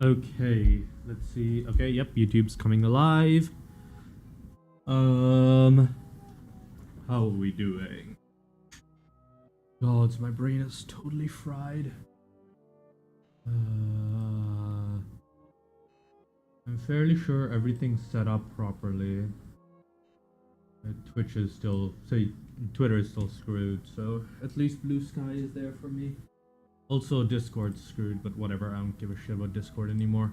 Okay, let's see. Okay, yep, YouTube's coming alive. How are we doing? God, my brain is totally fried. I'm fairly sure everything's set up properly. Twitch is still, Twitter is still screwed, so at least Blue Sky is there for me. Also, Discord's screwed, but whatever, I don't give a shit about Discord anymore.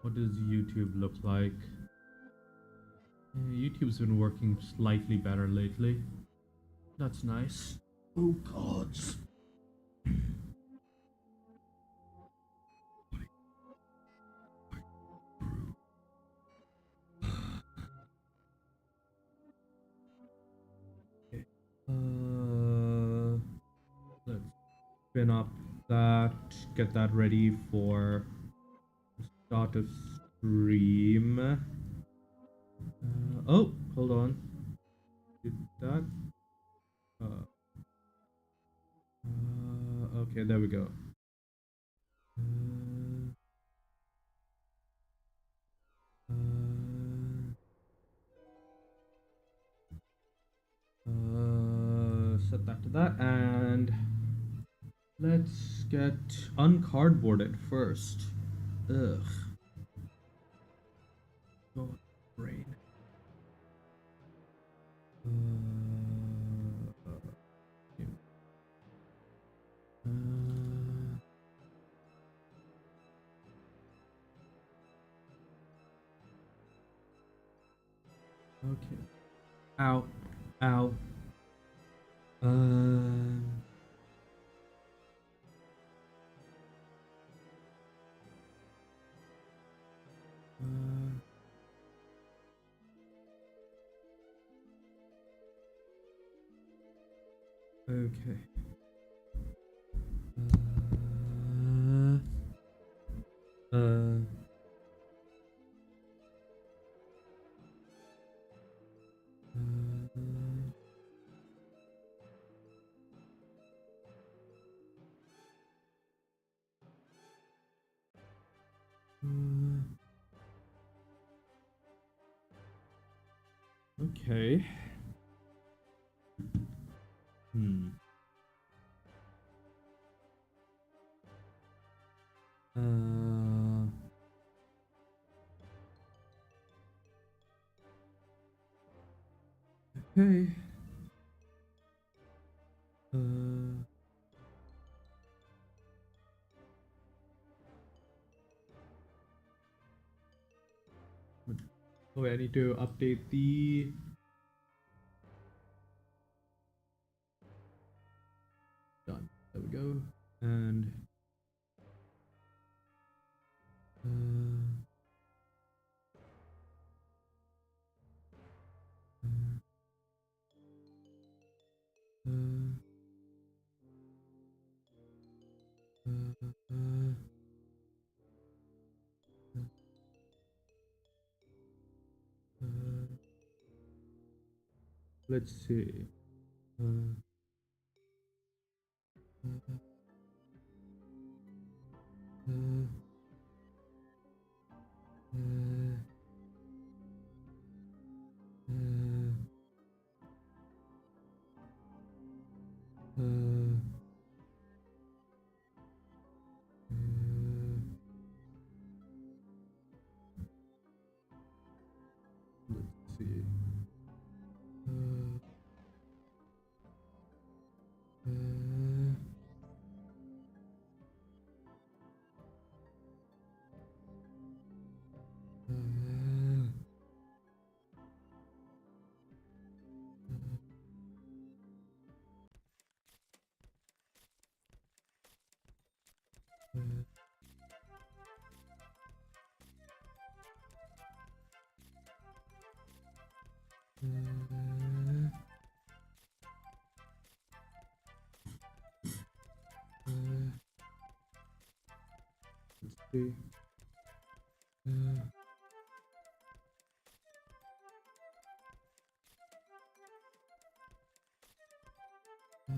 What does YouTube look like? YouTube's been working slightly better lately. That's nice. Oh gods. Let's spin up that, get that ready for the start of stream. Oh, hold on. Did that? Okay, there we go. Set that to that, and let's get uncardboarded first. Ugh. God, brain. Okay. Ow. Ow. Okay. Okay. Okay. Oh, wait, I need to update the. Done. There we go. And. Let's see. Let's see. Let's see. How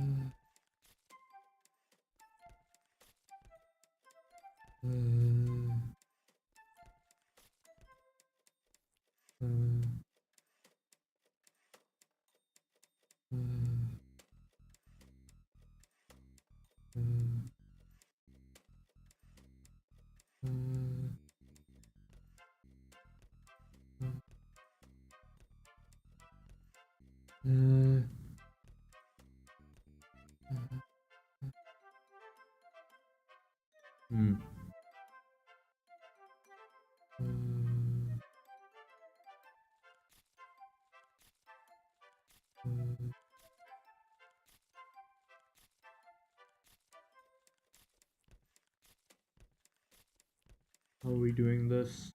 are we doing this?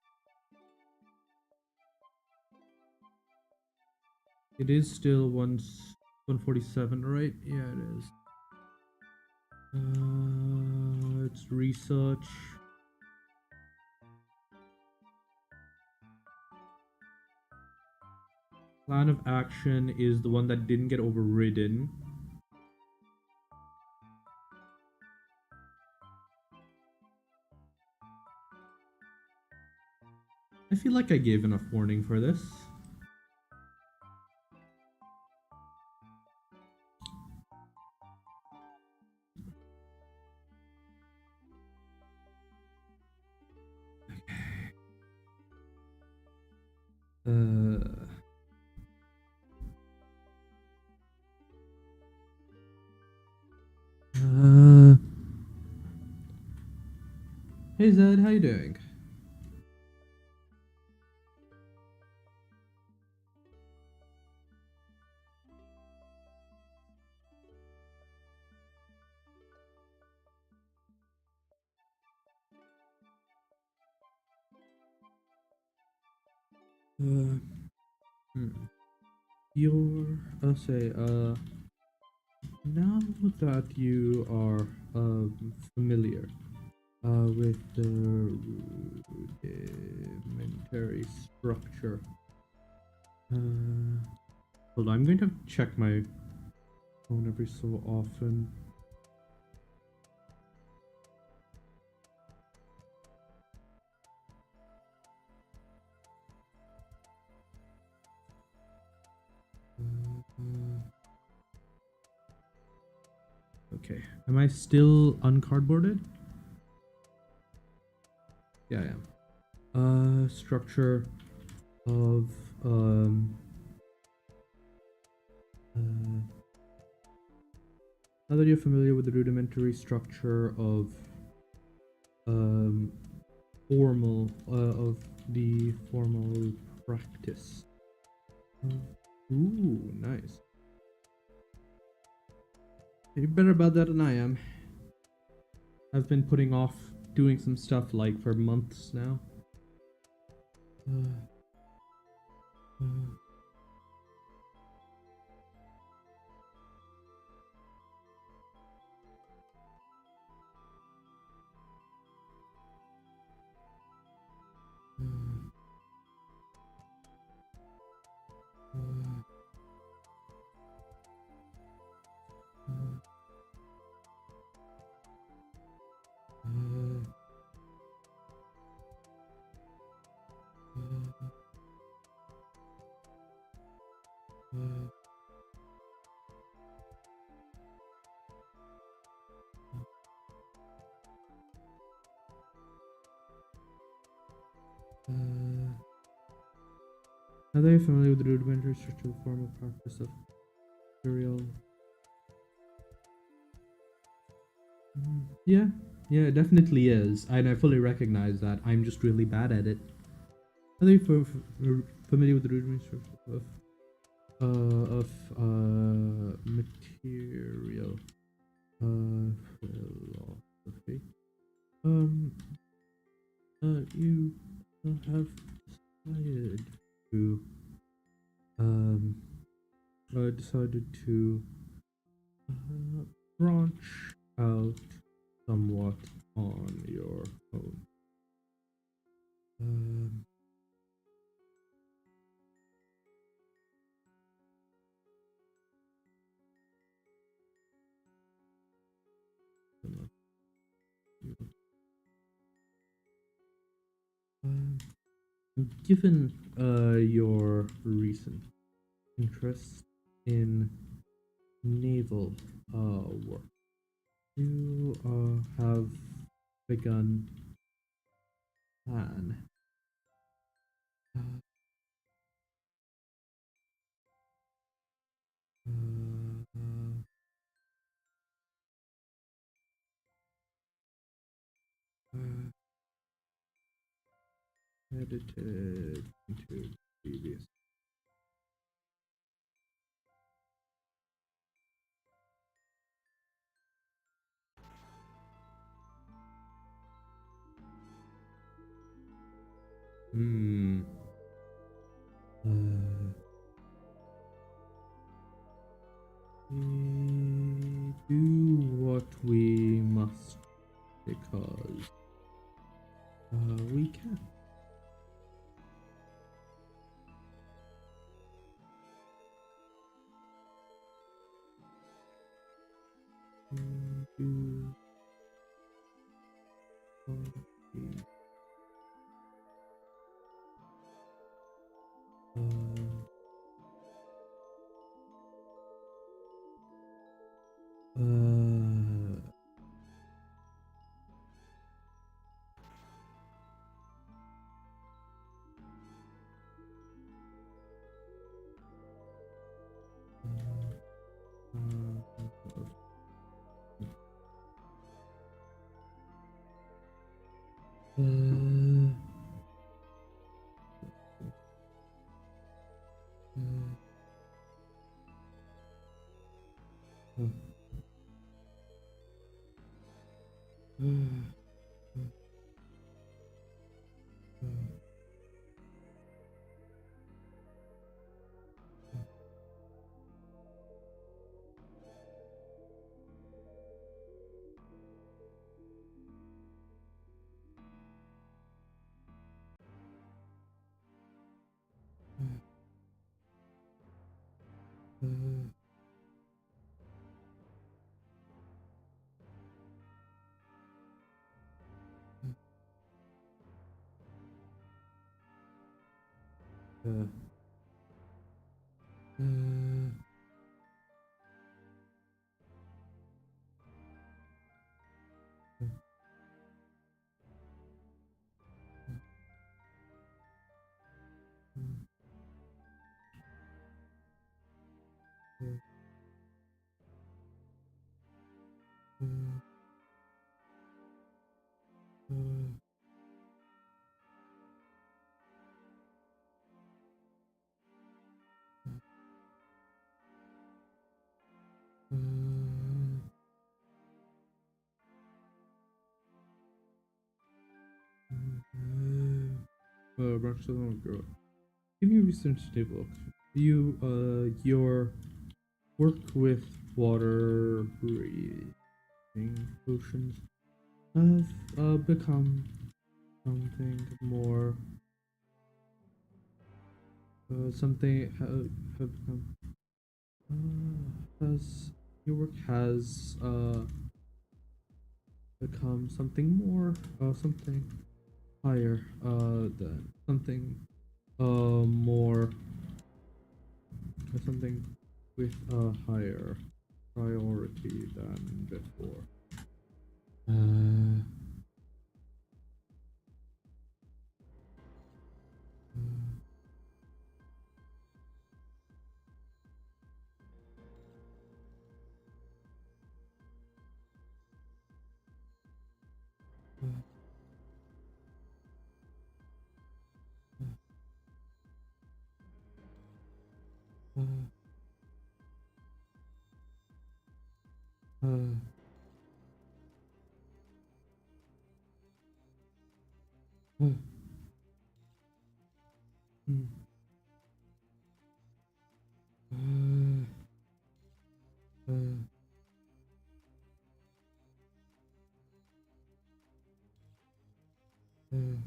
It is still 147, right? Yeah, it is. It's research. Plan of action is the one that didn't get overridden. I feel like I gave enough warning for this. Hey Zed, how you doing? I'll say, now that you are familiar with the rudimentary structure, hold on, I'm going to check my phone every so often. Okay, am I still uncardboarded? Yeah, I am. Structure of now that you're familiar with the rudimentary structure of the formal practice. Ooh, nice. You're better about that than I am. I've been putting off doing some stuff like for months now. Now that you're familiar with the rudimentary structure of the formal practice of material. Yeah, it definitely is, and I fully recognize that. I'm just really bad at it. Are they familiar with the rudimentary structure of material philosophy? You have decided to branch out somewhat on your own. Given your recent interest in naval work, you have begun plan uh, uh, uh, edited into previous. Hmm. We do what we must because we can. We do what we uh, Barcelona girl. Give me research table. Your work with water breathing potions have become something more. Something have become. Has your work has become something more, something higher, than something, more, something with a higher priority than before. Uh, uh, uh, uh, mm,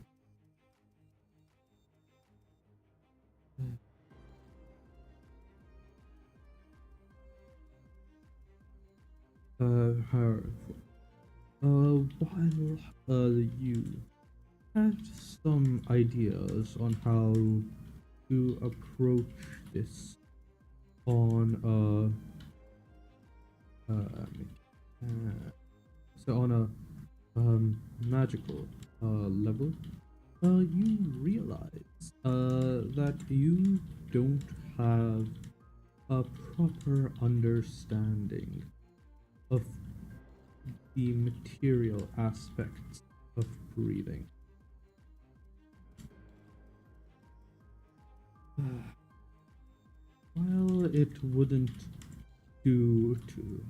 uh, uh, uh, while you had some ideas on how to approach this on so on a magical level. You realize that you don't have a proper understanding of the material aspects of breathing. While it wouldn't do to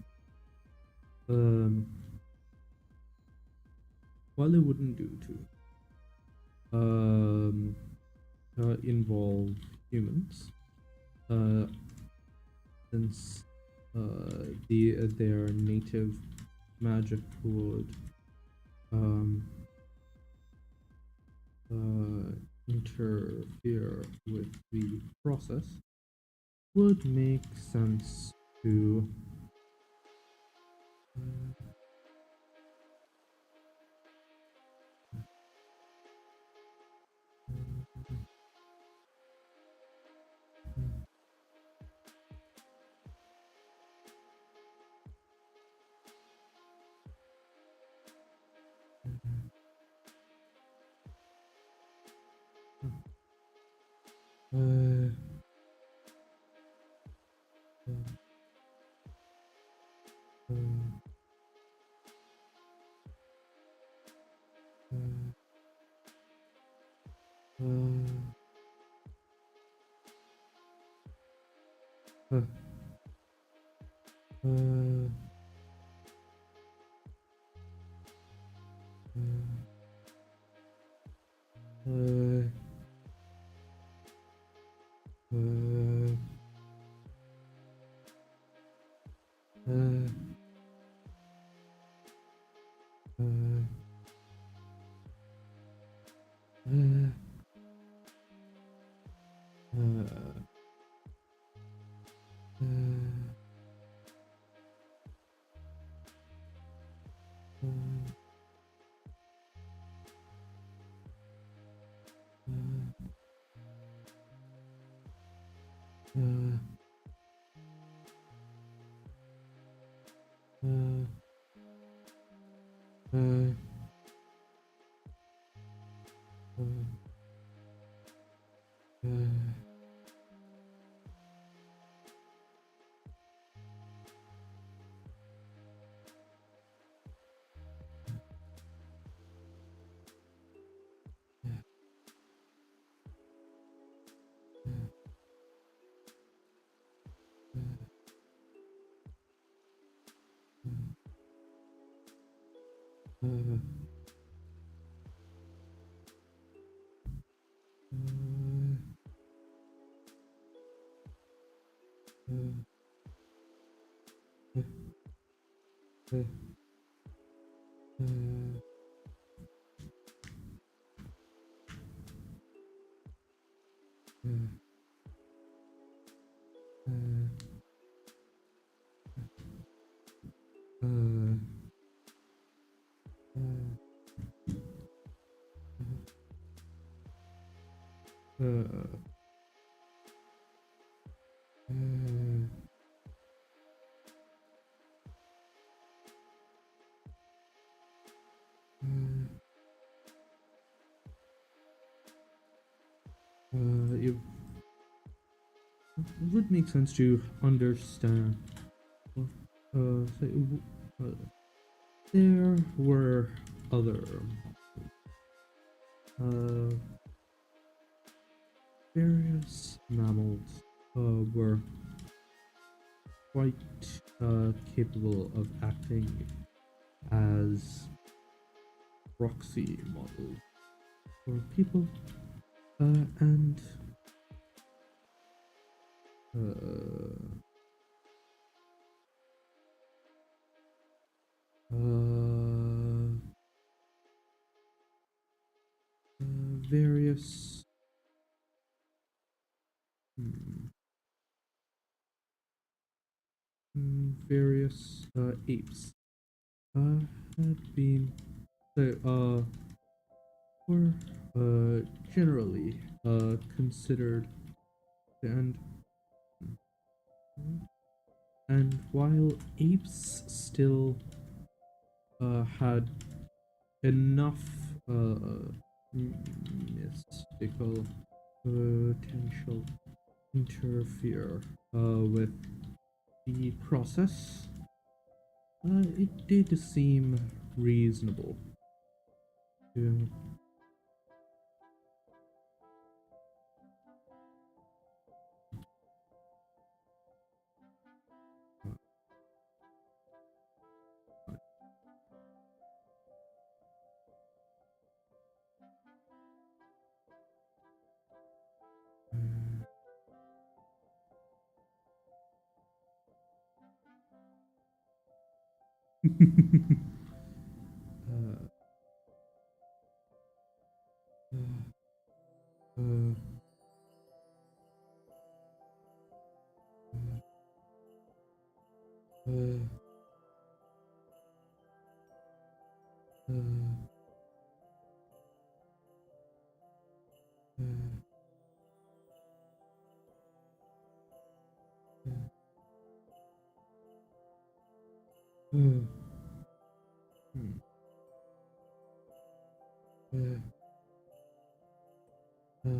um while it wouldn't do to involve humans, uh since their native magic would um interfere with the process, would make sense to uh, uh, uh, uh, uh, it would make sense to understand. So there were other uh, various mammals were quite capable of acting as proxy models for people, and uh, various hmm, various apes had been so were generally considered and while apes still had enough mystical potential interfere with the process, it did seem reasonable to uh, uh, uh, uh, hmm, uh, uh,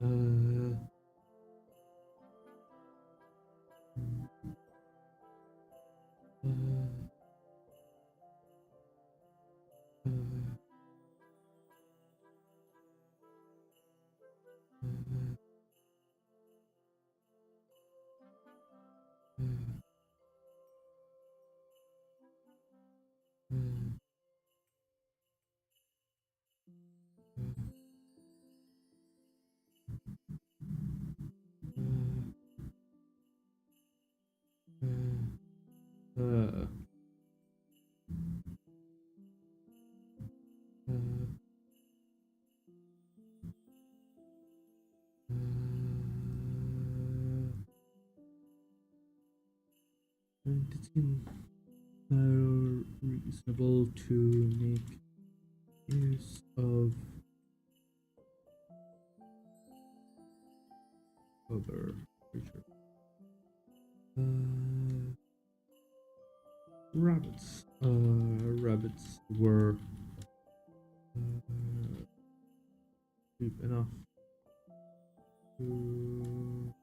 uh, uh, 19 reasonable to make use of other creatures. Rabbits. Rabbits were cheap enough to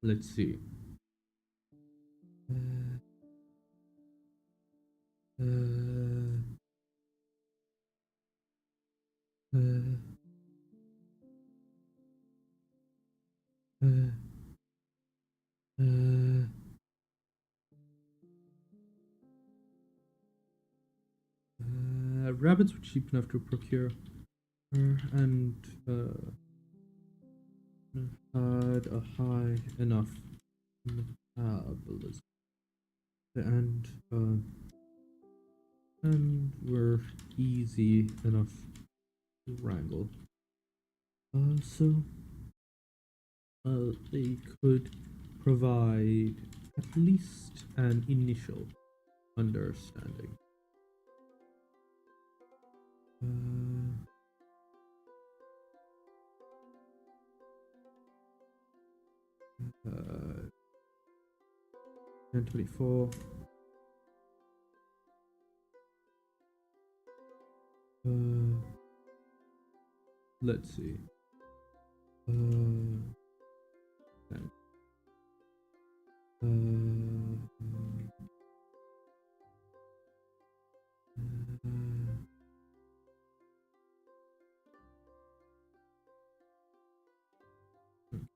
let's see. Rabbits were cheap enough to procure, and had a high enough metabolism, and were easy enough to wrangle. So they could provide at least an initial understanding. Uh, 1024. Let's see. Okay.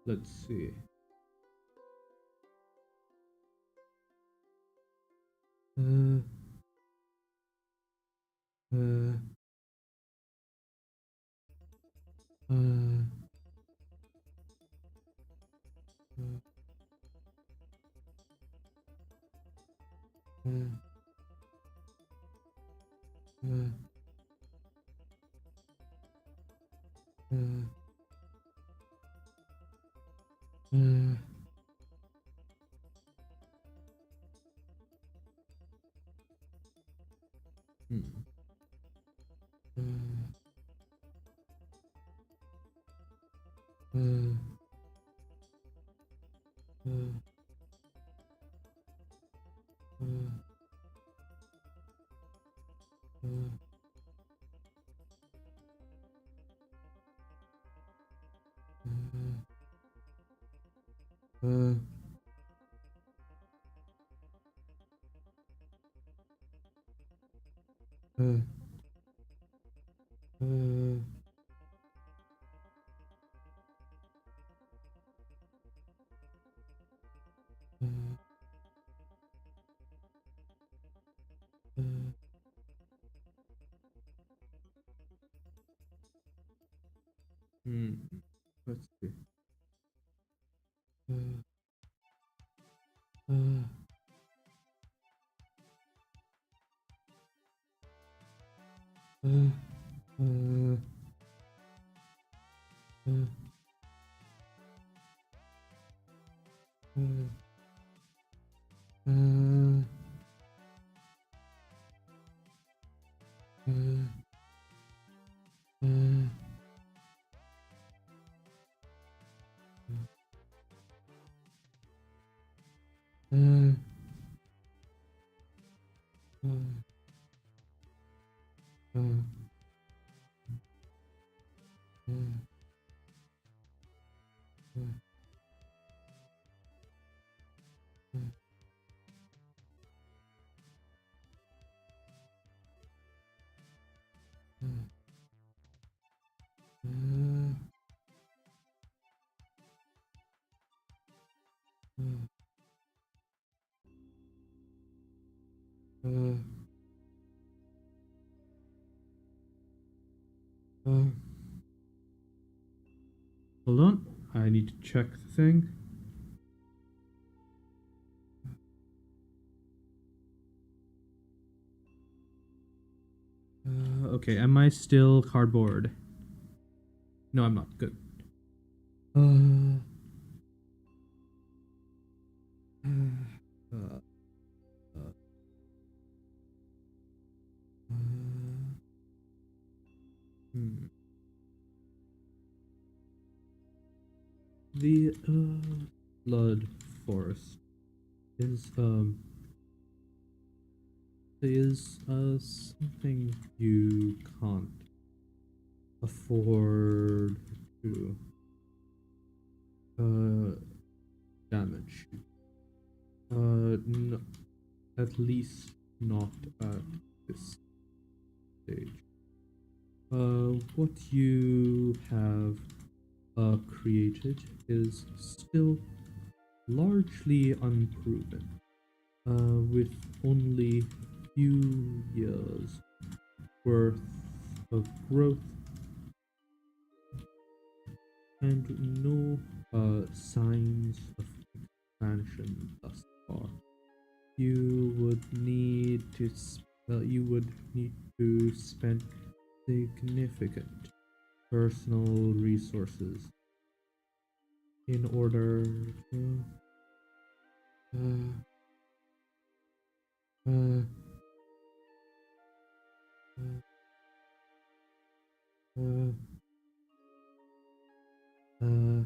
Let's see. Uh, Let's see. Hold on, I need to check the thing. Okay, am I still cardboard? No, I'm not. Good. The blood forest is something you can't afford to damage. No, at least not at this stage. What you have created is still largely unproven, with only few years worth of growth and no signs of expansion thus far. You would need to spend significant personal resources in order to uh, uh, uh, uh,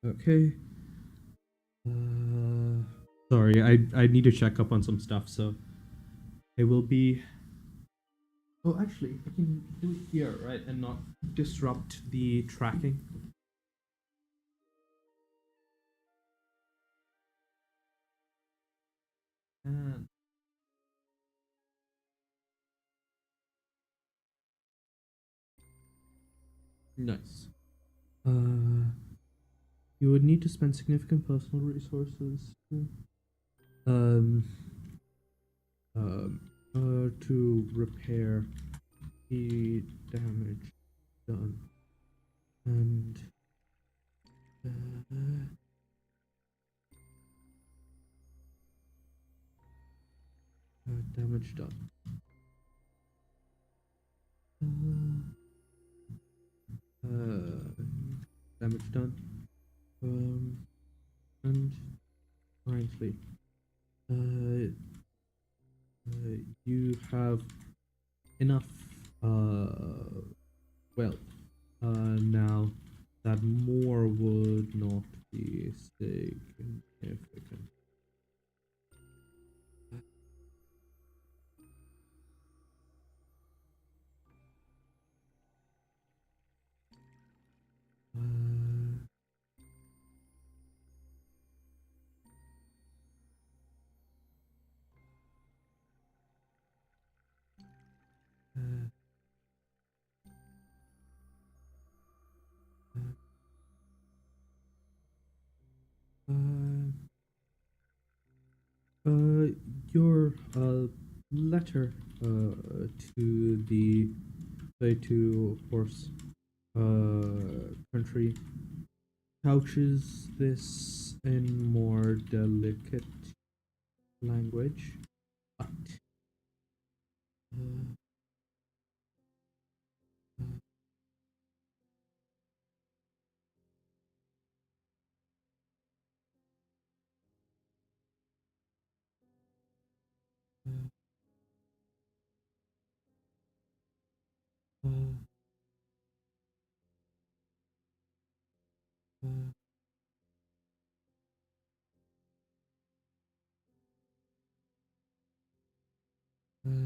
okay. Sorry, I need to check up on some stuff, so it will be. Oh, actually, I can do it here, right, and not disrupt the tracking. And nice. You would need to spend significant personal resources. Um. To repair the damage done and uh, damage done. Damage done. And currently, you have enough wealth now that more would not be significant. Uh, your letter to the to horse country couches this in more delicate language, but uh, uh, uh, uh,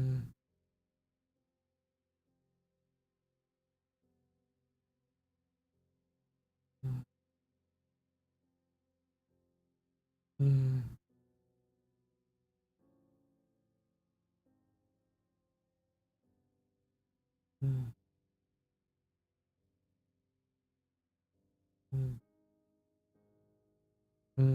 uh, uh, uh,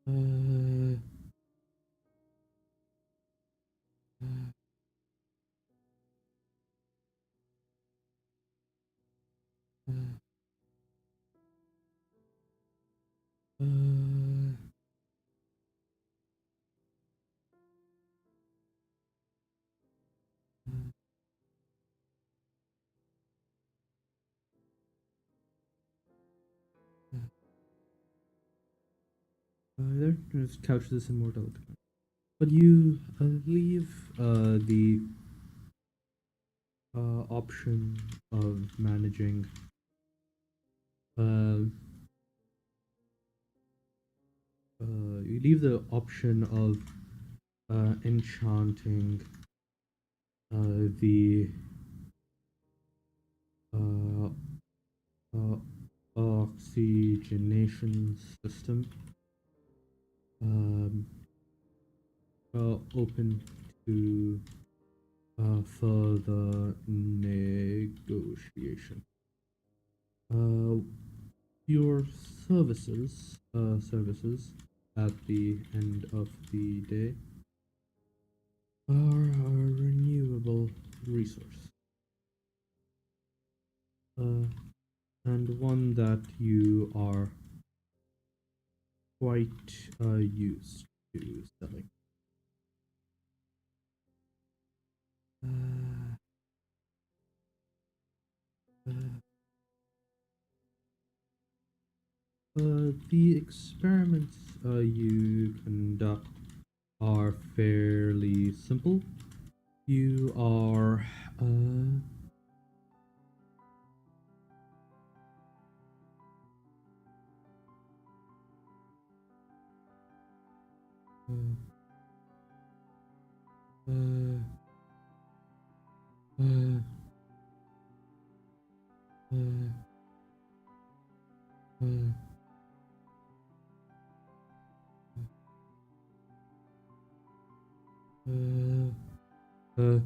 uh, uh, uh, there couches this in more delicate. But you leave the option of managing uh, you leave the option of enchanting the uh, uh, oxygenation system um, open to further negotiation. Your services at the end of the day are a renewable resource, and one that you are quite used to selling. Uh, uh, the experiments you conduct are fairly simple. You are uh, uh, uh, uh, uh, uh,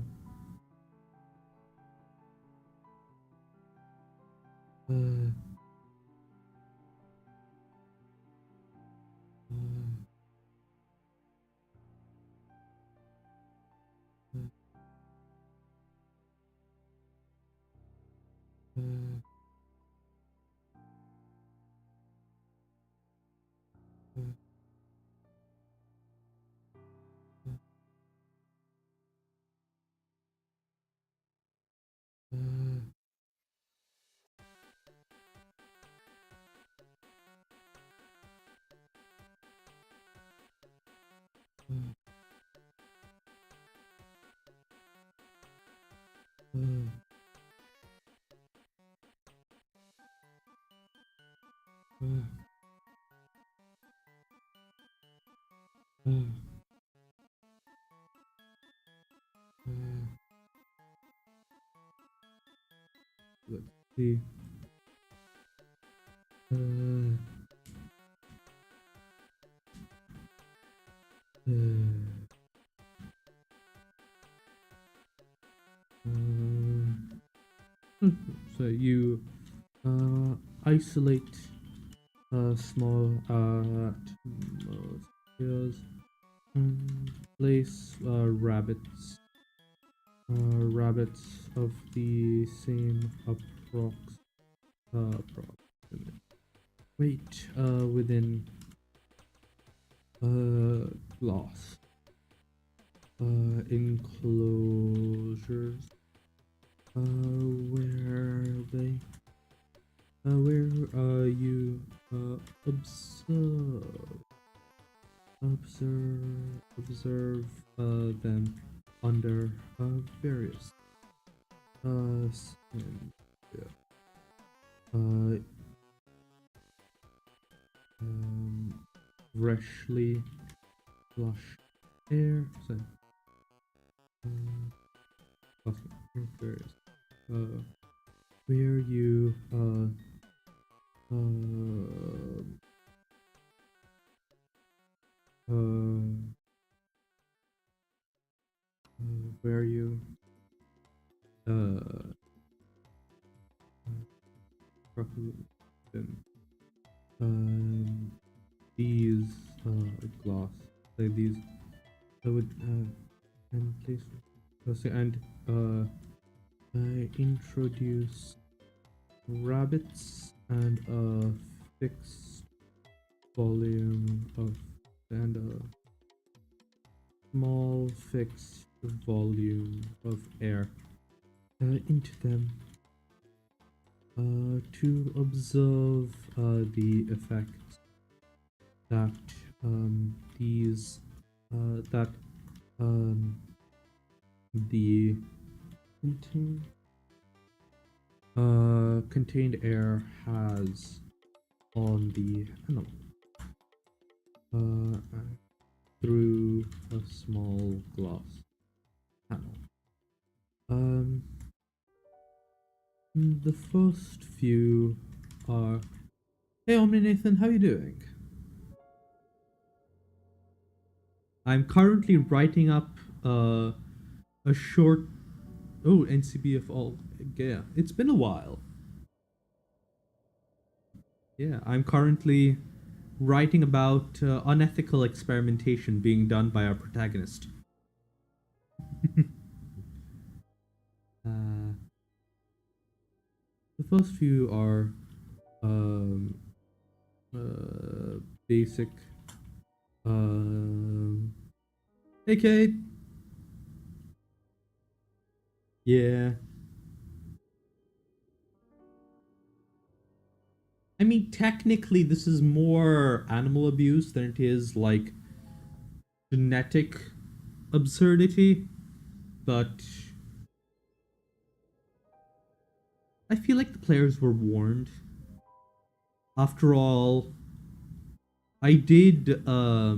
uh, let's see. So you isolate small atmospheres, place rabbits of the same approximate weight within glass enclosures where you observe them under various yeah, uh, freshly flushed air. So, various, where you where you these glass these I would and place and introduce rabbits and a fixed volume of and a small fixed volume of air into them to observe the effects that these that the contained air has on the animal through a small glass panel. The first few are, hey Omni Nathan, how you doing? I'm currently writing up a short. Oh, NCB of all. Yeah, it's been a while. Yeah, I'm currently writing about unethical experimentation being done by our protagonist. The first few are um, basic. Hey, Kate. Yeah. I mean, technically, this is more animal abuse than it is like genetic absurdity, but I feel like the players were warned. After all, I did uh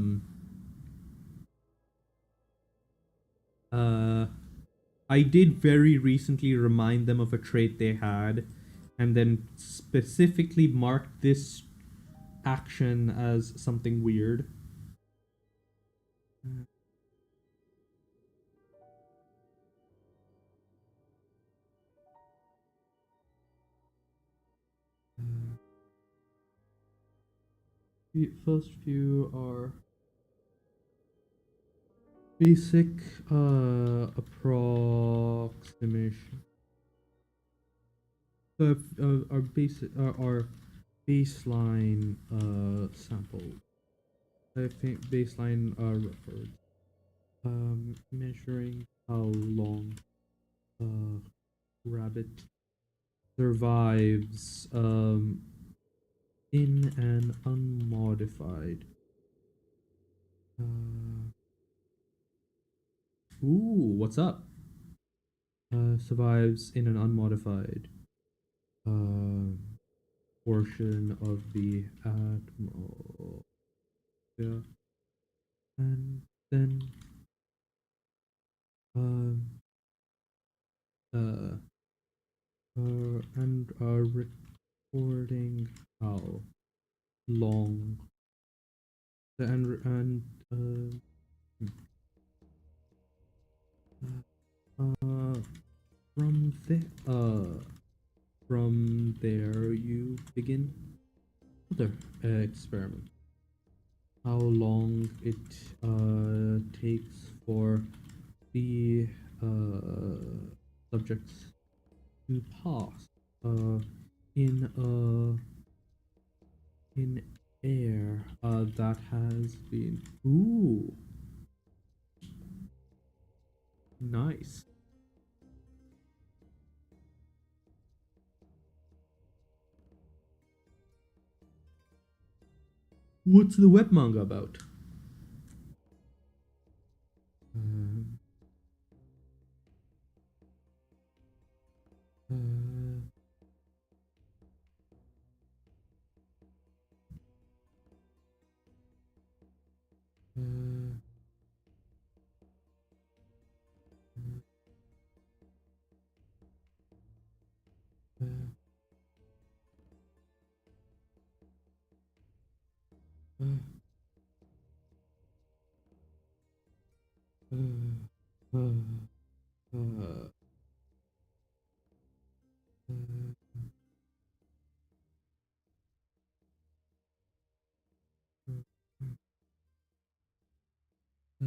I did very recently remind them of a trait they had and then specifically marked this action as something weird. The first few are basic approximation. Our basic our baseline sample. I think baseline records. Measuring how long a rabbit survives in an unmodified. Ooh, what's up? Survives in an unmodified uh, portion of the atmosphere, and then um uh, and are recording how long and uh from from there you begin other experiment. How long it takes for the subjects to pass in in air that has been nice. What's the web manga about? Um, uh, uh, uh, uh, uh, uh, uh,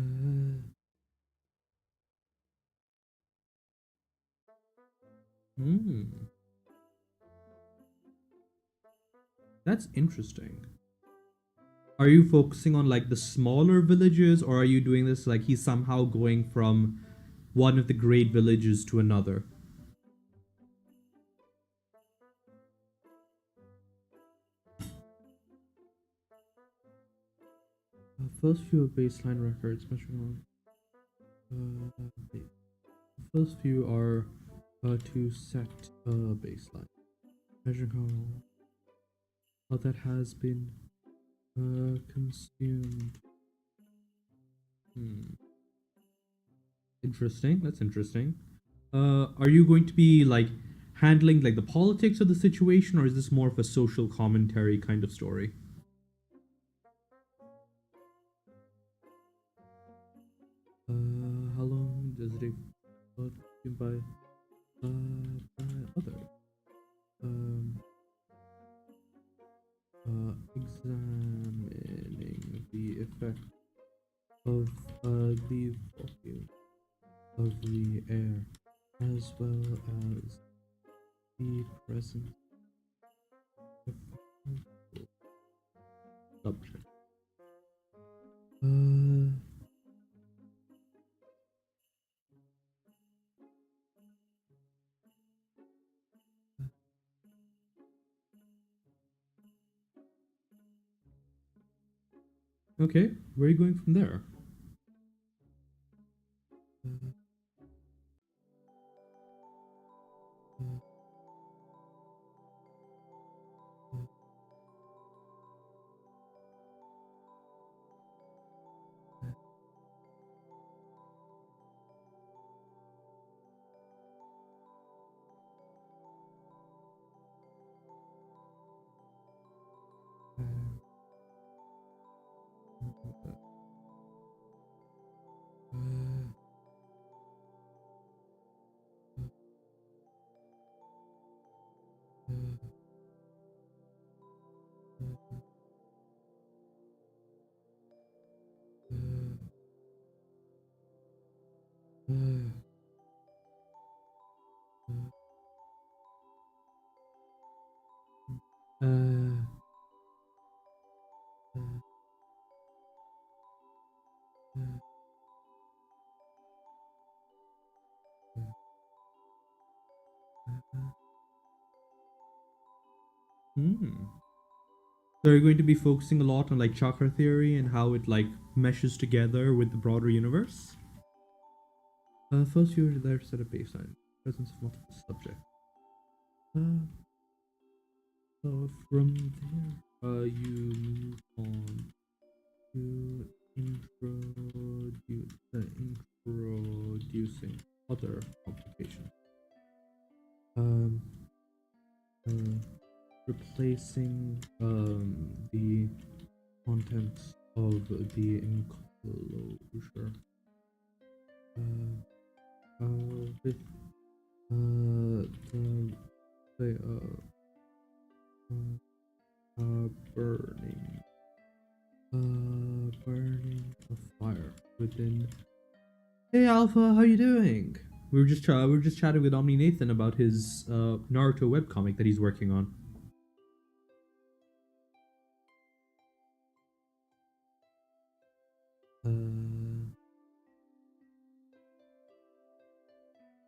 mm, that's interesting. Are you focusing on like the smaller villages, or are you doing this like he's somehow going from one of the great villages to another? First few baseline records measuring. First few are to set a baseline, measuring how that has been consumed. Hmm. Interesting. That's interesting. Are you going to be like handling like the politics of the situation, or is this more of a social commentary kind of story? How long does it take by other um examining the effect of the volume of the air as well as the presence of subject. Uh, okay, where are you going from there? Uh, hmm. So you're going to be focusing a lot on like chakra theory and how it like meshes together with the broader universe. First, you're there to set a baseline. Presence of multiple subjects. From there, you move on to introducing other complications. Um, uh, Replacing the contents of the enclosure with the burning a fire within. Hey Alpha, how you doing? We were just chatting with Omni Nathan about his Naruto webcomic that he's working on.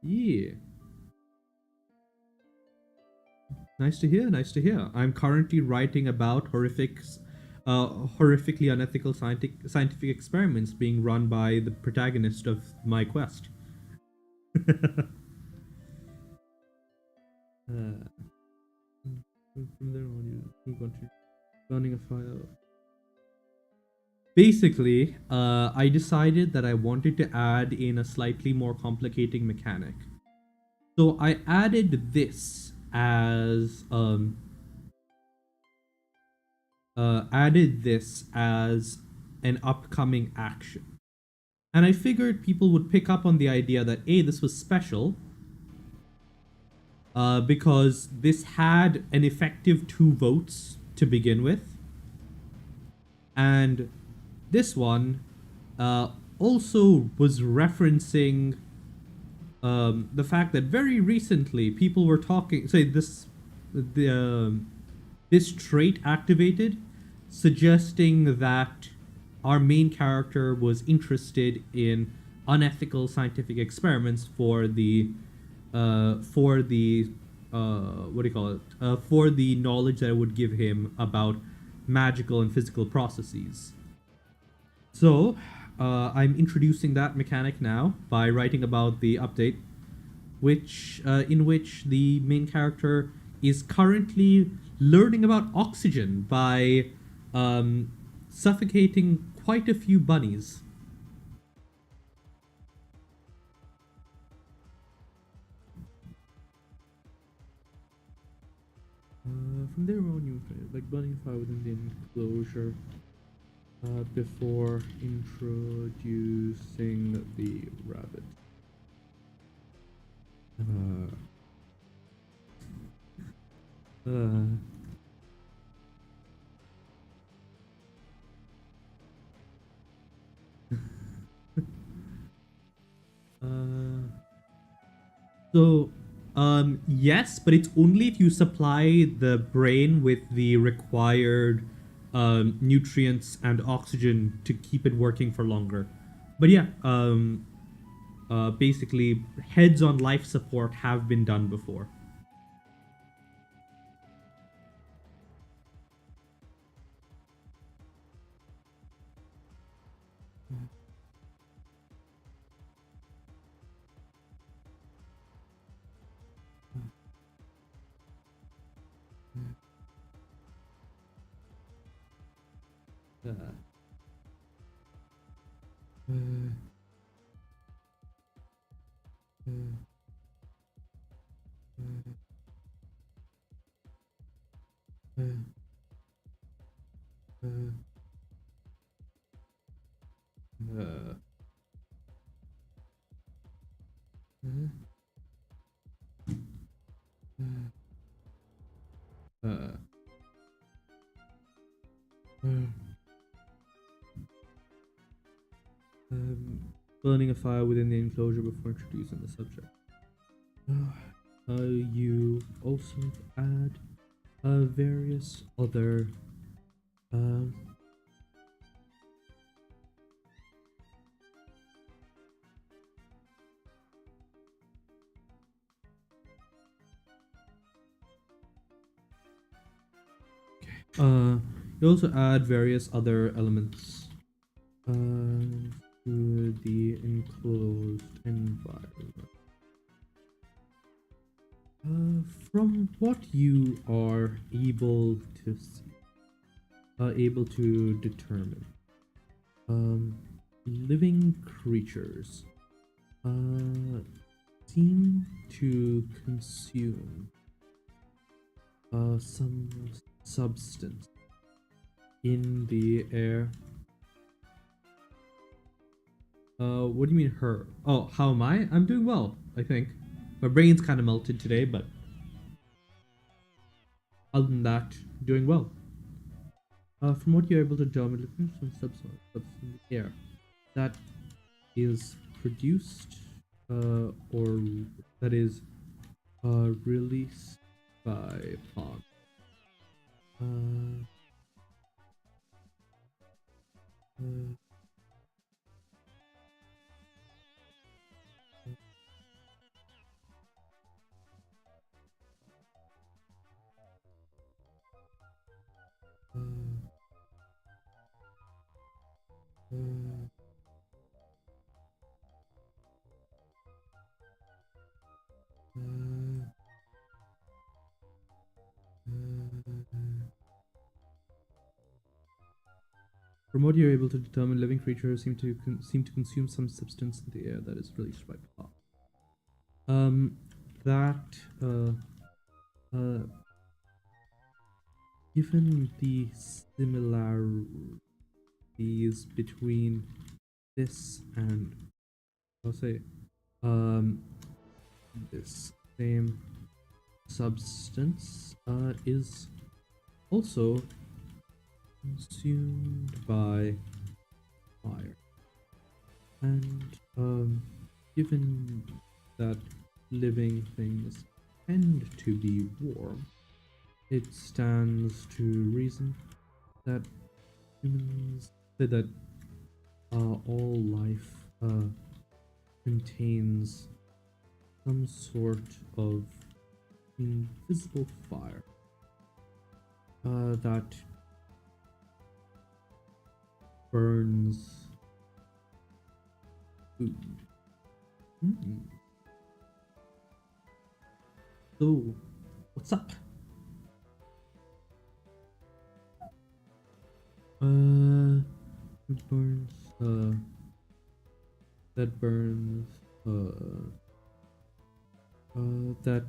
Yeah. Nice to hear. Nice to hear. I'm currently writing about horrifically unethical scientific experiments being run by the protagonist of my quest. From there on, you move on to running a file. Basically, I decided that I wanted to add in a slightly more complicating mechanic. So I added this as an upcoming action. And I figured people would pick up on the idea that A, this was special, because this had an effective 2 votes to begin with. And this one also was referencing the fact that very recently people were talking. Say this trait activated, suggesting that our main character was interested in unethical scientific experiments for the what do you call it, for the knowledge that it would give him about magical and physical processes. So I'm introducing that mechanic now by writing about the update, which in which the main character is currently learning about oxygen by suffocating quite a few bunnies. From there on, you like bunny fire within the enclosure before introducing the rabbit. Uh, uh, so, yes, but it's only if you supply the brain with the required nutrients and oxygen to keep it working for longer. But yeah, basically, heads on life support have been done before. Uh, uh, uh, uh, uh, uh, uh, burning a fire within the enclosure before introducing the subject. You also add various other um you also add various other elements to the enclosed environment. From what you are able to see, able to determine, um, living creatures seem to consume some substance in the air. What do you mean her? Oh, how am I? I'm doing well, I think. My brain's kind of melted today, but other than that, doing well. From what you're able to determine, some substance in the air that is produced or that is released by plants. Uh, uh, uh, uh, uh, From what you're able to determine, living creatures seem to consume some substance in the air that is released by plants. That uh, given the similarities between this and, I'll say, um, this same substance is also consumed by fire, and given that living things tend to be warm, it stands to reason that humans that all life contains some sort of invisible fire that burns food. Mm. So, what's up? It burns. That burns. That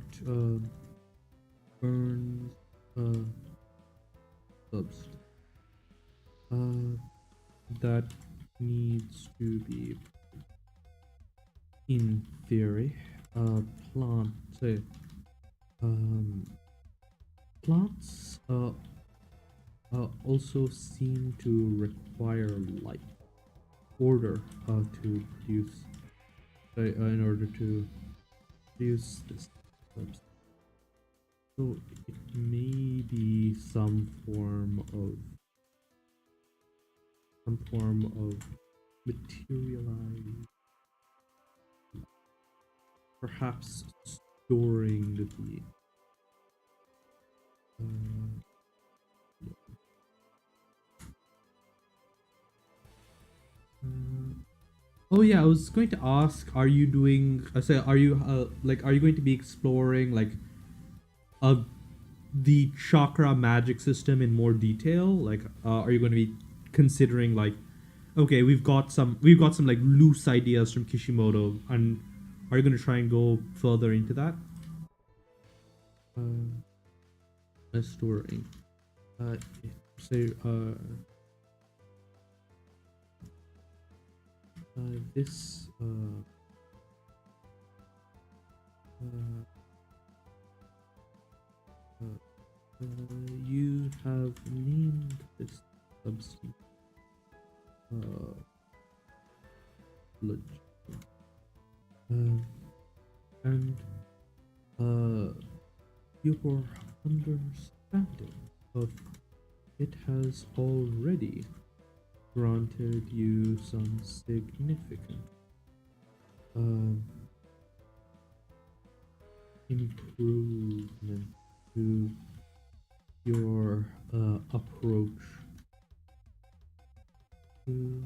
burns. Substance. That needs to be, in theory, plant. Say, plants also seem to require light order to produce in order to produce this substance. So it may be some form of materialized, perhaps storing the oh yeah, I was going to ask, are you doing are you are you going to be exploring like uh the chakra magic system in more detail? Like are you going to be considering like, okay, we've got some like loose ideas from Kishimoto, and are you going to try and go further into that? Restoring. Uh, so this uh, you have named this substance blood, and your understanding understanding of it has already granted you some significant improvement to your approach to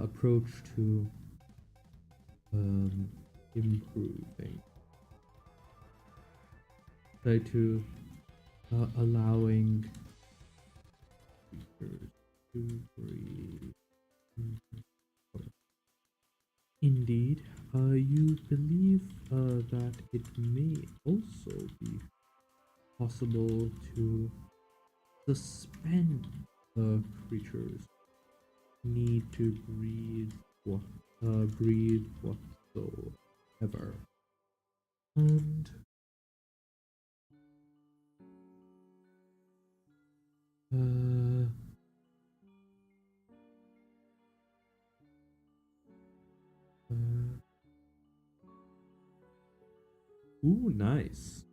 approach to improving. Try to allowing creatures to breathe. Indeed, you believe that it may also be possible to suspend creatures need to breathe whatsoever. And ooh, nice.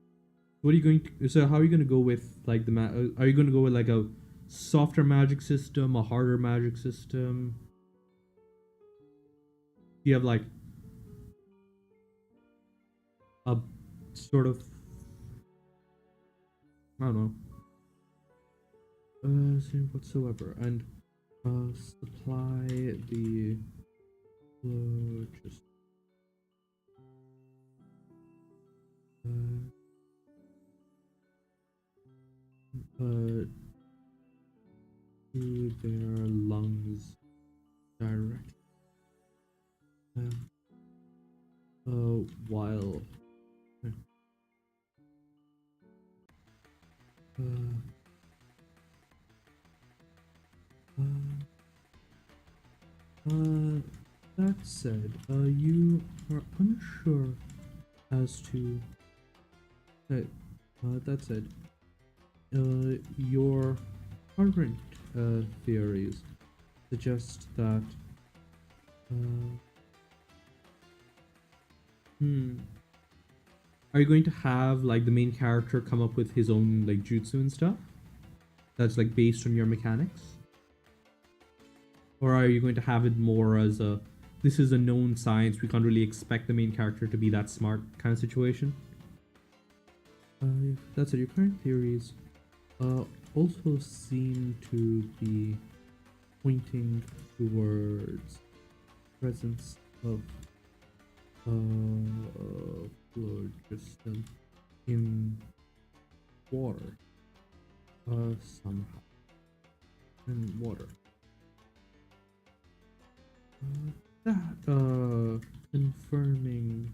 What are you going to? So, how are you going to go with like the? Are you going to go with like a softer magic system, a harder magic system? Do you have like a sort of, I don't know, same whatsoever, and supply the just to their lungs directly. While that said, you are unsure as to that said, your current theories suggest that are you going to have like the main character come up with his own like jutsu and stuff that's like based on your mechanics? Or are you going to have it more as a this is a known science, we can't really expect the main character to be that smart kind of situation? That's it. Your current theories also seem to be pointing towards presence of phlogiston in water somehow. In water. That confirming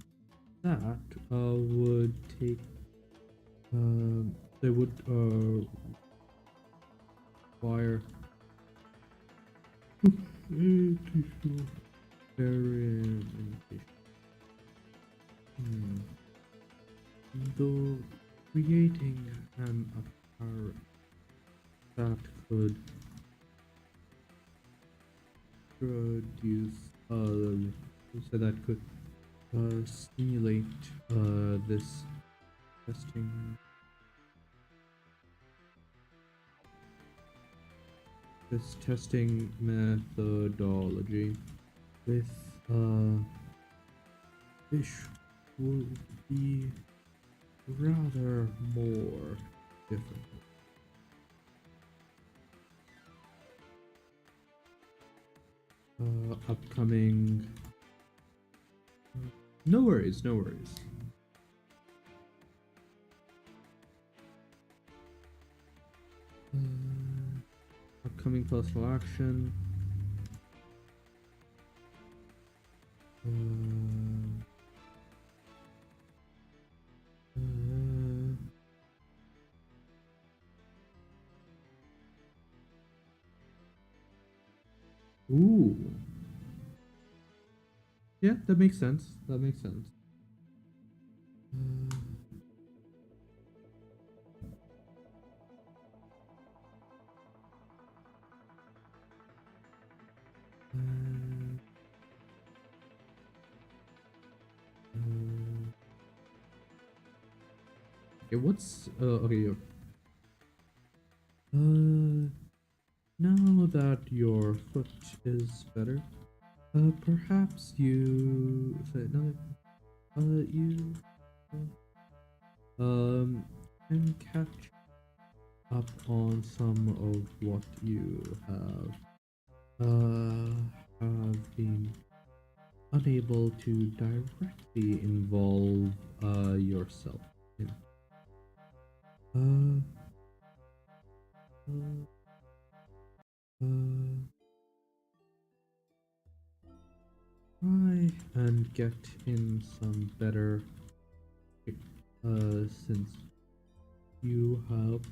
that would take they would require experimentation. Though creating an apparatus that could produce so that could stimulate this testing methodology with fish would be rather more difficult. Upcoming. No worries, no worries. Upcoming personal action. Ooh. Yeah, that makes sense. That makes sense. Okay, what's okay? Now that your foot is better, perhaps you say another. You can catch up on some of what you have been unable to directly involve yourself in. Uh, uh, Try and get in some better since you have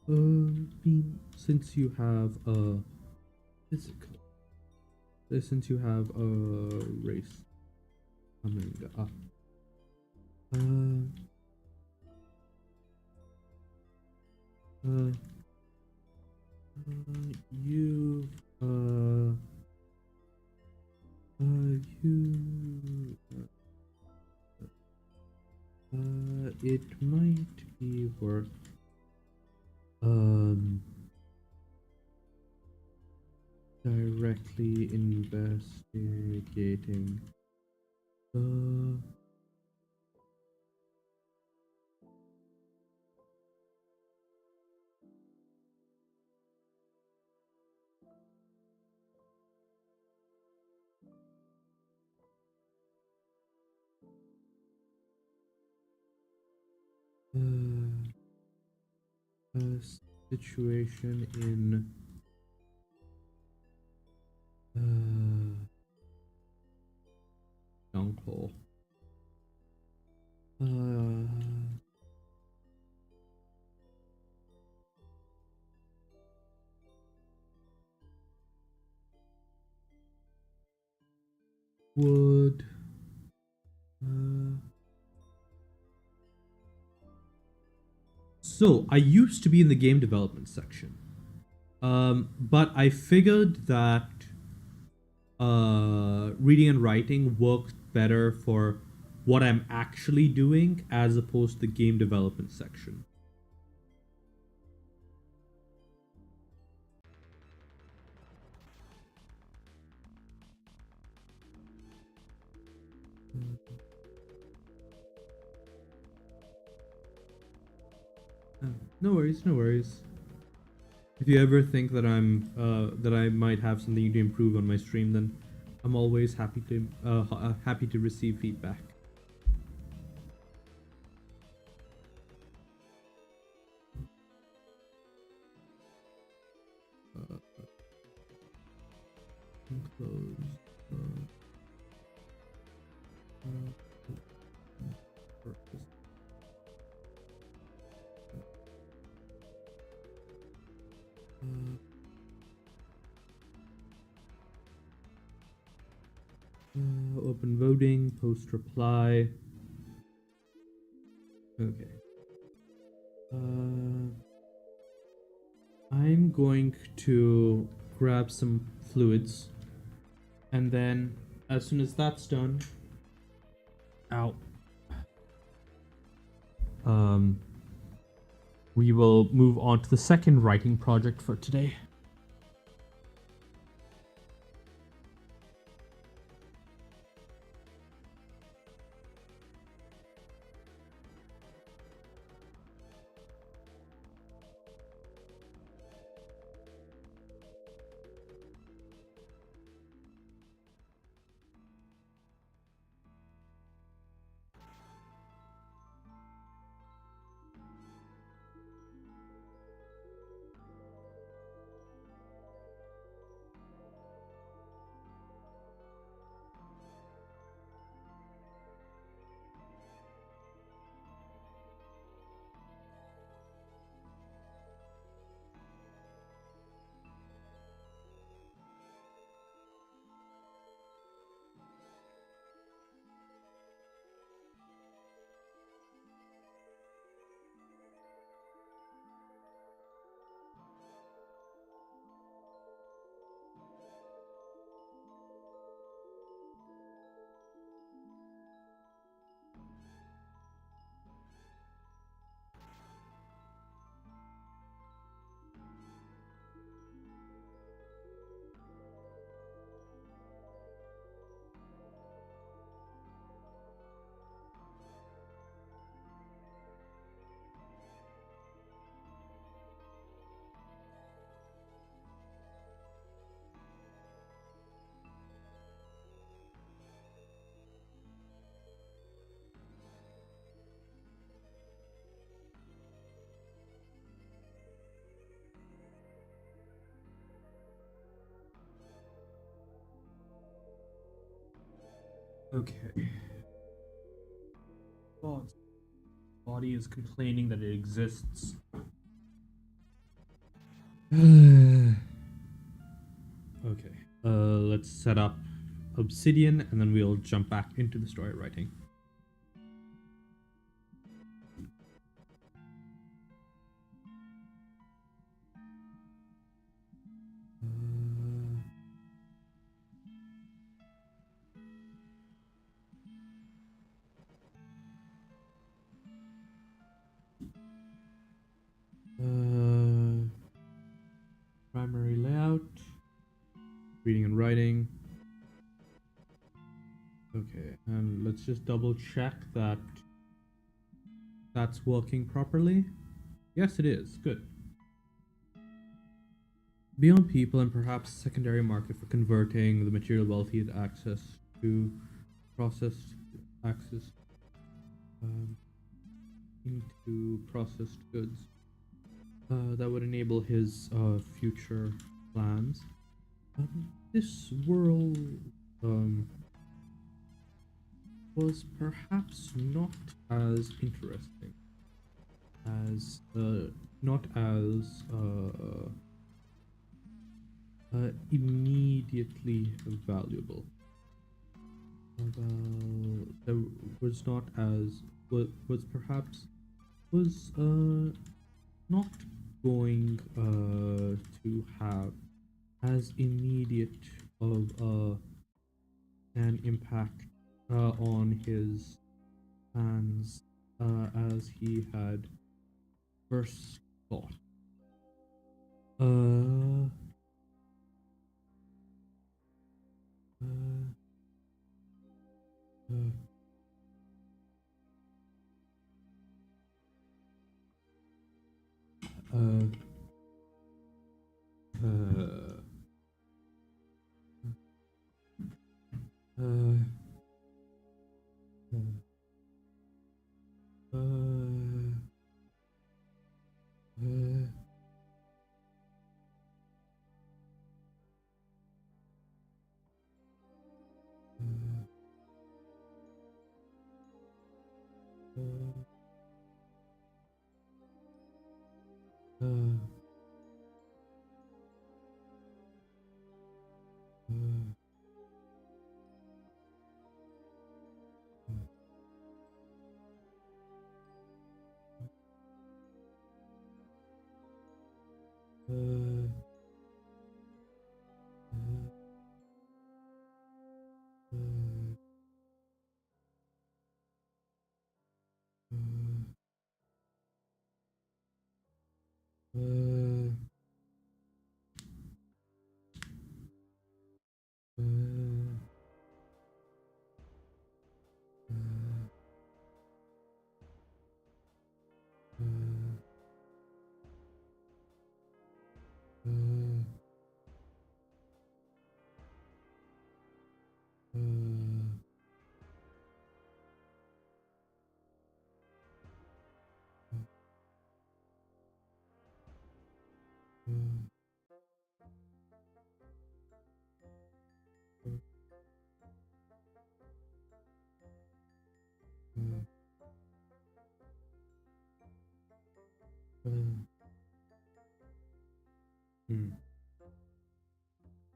been since you have a physical since you have a race coming up. Uh, uh, you you it might be worth um directly investigating the situation in Uncle. Would So I used to be in the game development section, but I figured that reading and writing worked better for what I'm actually doing as opposed to the game development section. No worries, no worries. If you ever think that that I might have something to improve on my stream, then I'm always happy to receive feedback. Close. Open voting, post reply. Okay. I'm going to grab some fluids, and then as soon as that's done, ow. We will move on to the second writing project for today. Okay. Thoughts. Body is complaining that it exists. Okay. Let's set up Obsidian and then we'll jump back into the story writing. Primary layout, reading and writing. Okay, and let's just double check that that's working properly. Yes, it is. Good. Beyond people and perhaps secondary market for converting the material wealthy to access to processed access into processed goods that would enable his future plans. This world was perhaps not as interesting as not as immediately valuable. There was not as was perhaps was not going to have as immediate of an impact on his plans as he had first thought. Uh, uh, uh, uh,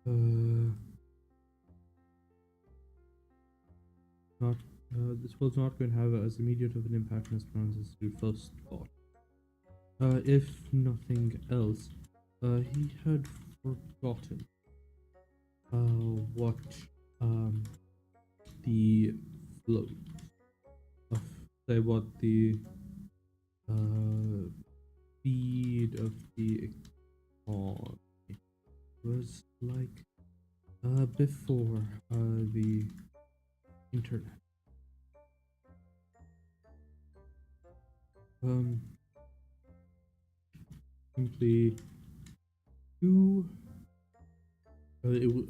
uh, not this was not going to have as immediate of an impact on his plans as we first thought. If nothing else, he had forgotten what the flow of say what the speed of the economy was like before the internet. Simply to it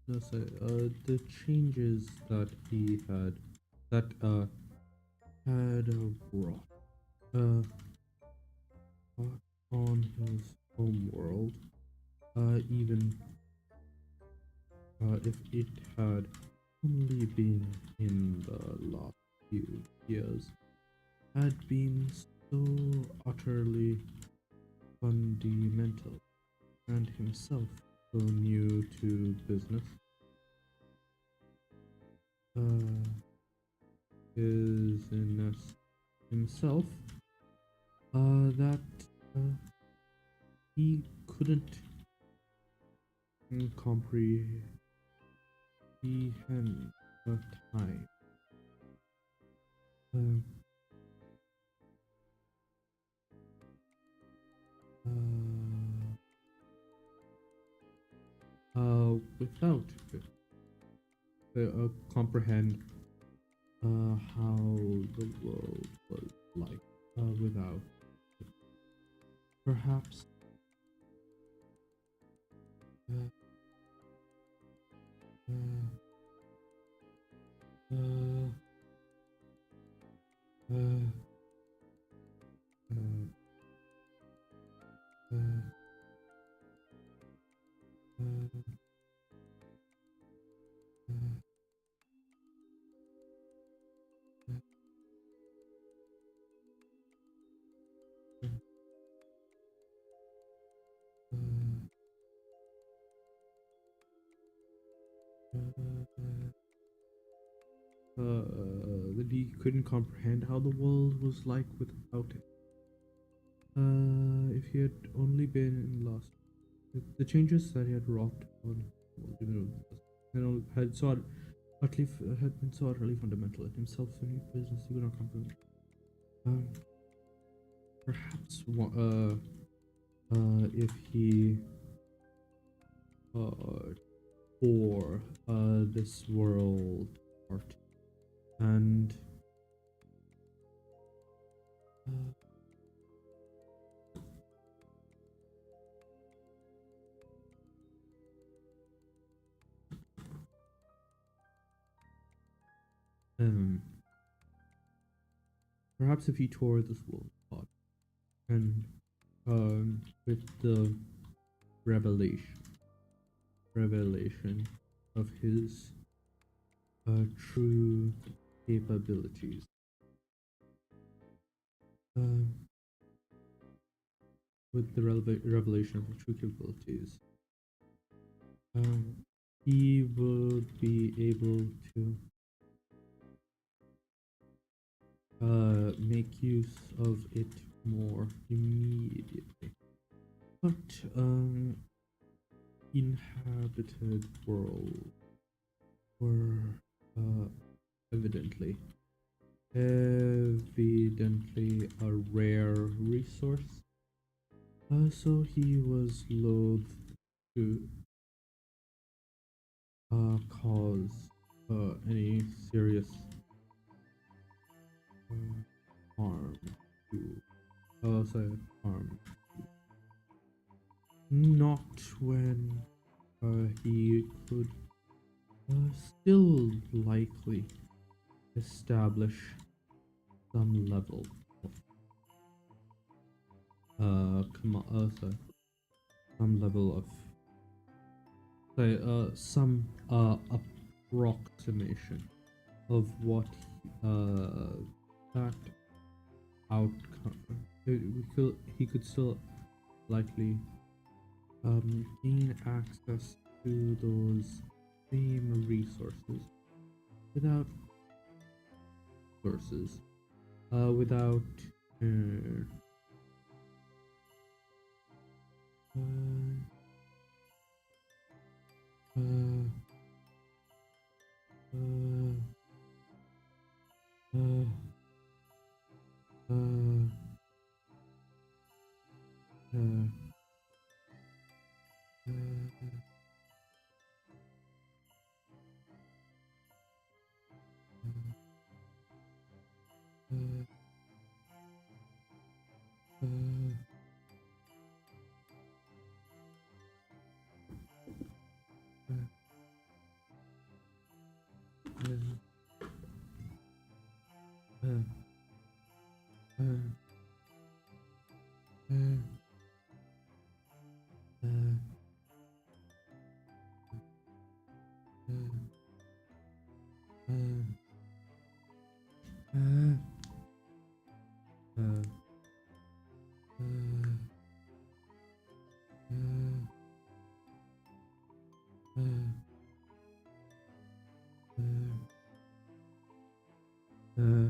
no, sorry, the changes that he had brought on his home world, even if it had only been in the last few years had been so utterly fundamental, and himself so new to business. Uh, business himself, that uh, he couldn't comprehend the time. Uh, Without comprehend how the world was like without it. Perhaps uh, uh, uh, uh, uh, uh, uh, uh, that he couldn't comprehend how the world was like without it. If he had only been in last, the changes that he had wrought on had had been so utterly fundamental in himself, so he business he could not comprehend. Um, Perhaps if he tore this world apart and uh, um, perhaps if he tore this world apart and with the revelation revelation of his true capabilities. Um, with the revelation of his true capabilities, um, he would be able to make use of it more immediately. But inhabited world were evidently a rare resource. So he was loath to cause any serious harm to harm. Not when he could still likely establish some level of some level of some approximation of what that outcome he could still likely gain access to those same resources without sources without uh, uh, uh, uh, uh, uh, uh, uh, uh, uh, uh, uh,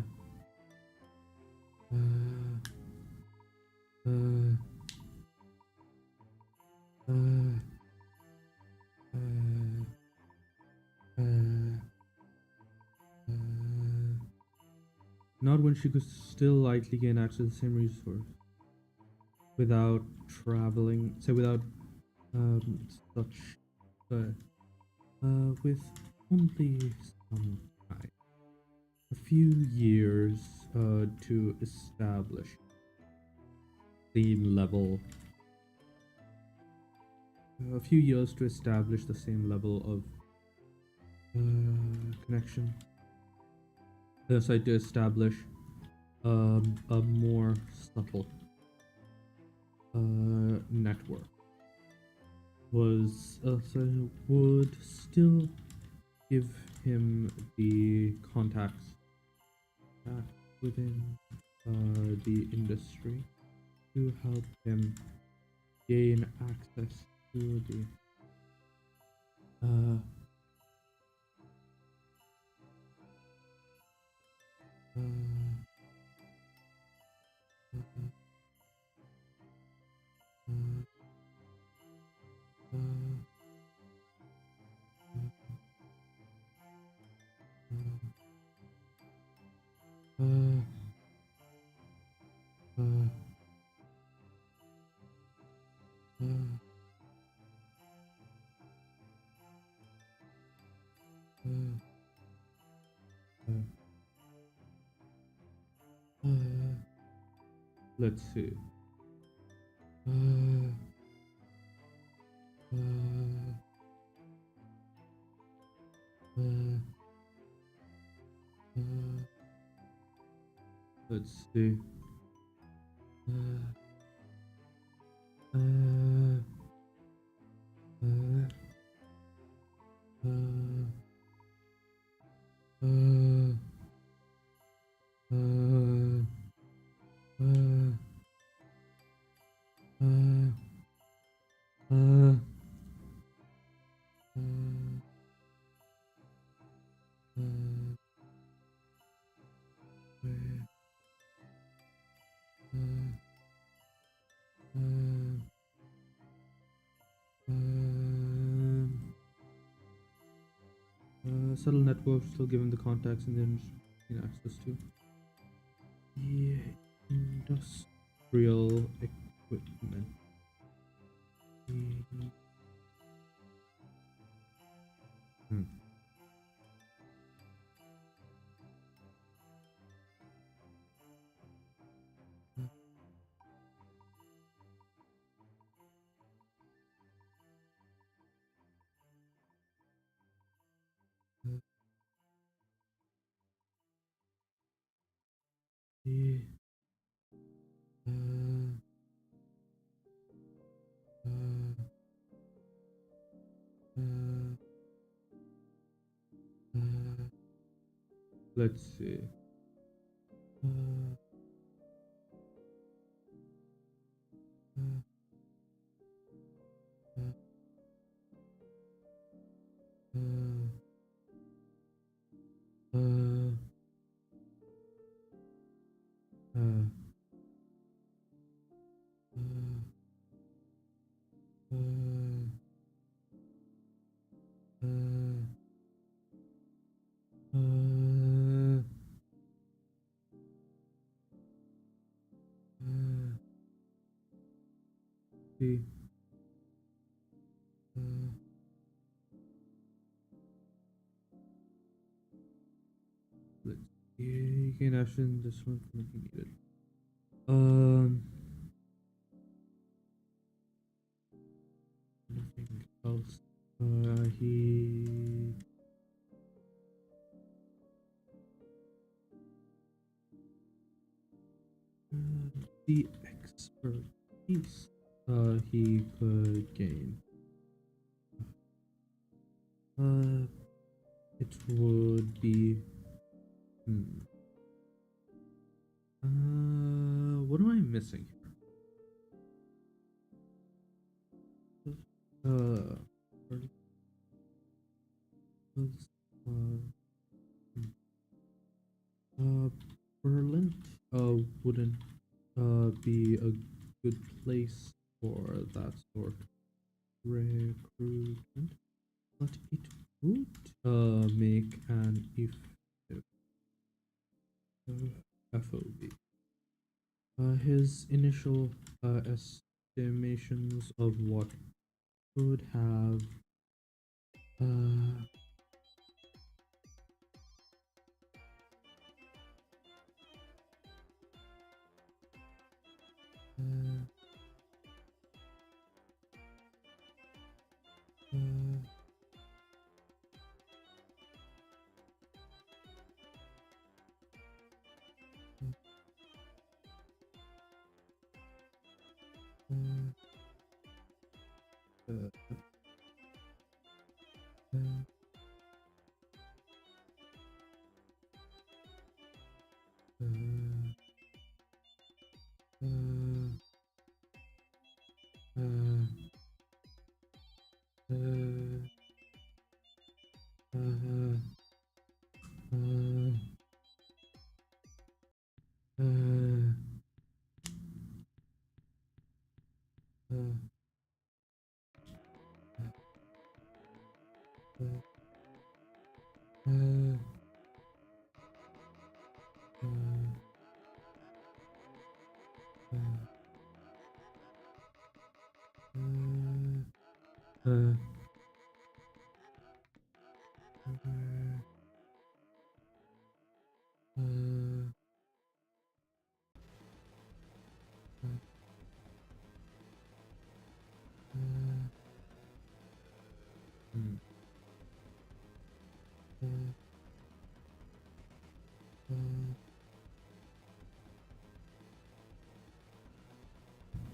not when she could still lightly gain access to the same resource without traveling, say without such, with only some time, a few years to establish same level, a few years to establish the same level of connection. Sorry, to establish a more subtle network was so would still give him the contacts back within the industry to help him gain access to the uh, uh, let's see. Let's see. Subtle networks still given the contacts and then access to the industrial equipment. Hmm. Let's see. See. Let's see. You can action this one if you need it. Nothing else. He the expertise he could gain. It would be missing here? Where was, Berlin wouldn't be a good place for that sort of recruitment, but it would make an effective FOB. His initial estimations of what could have uh, uh,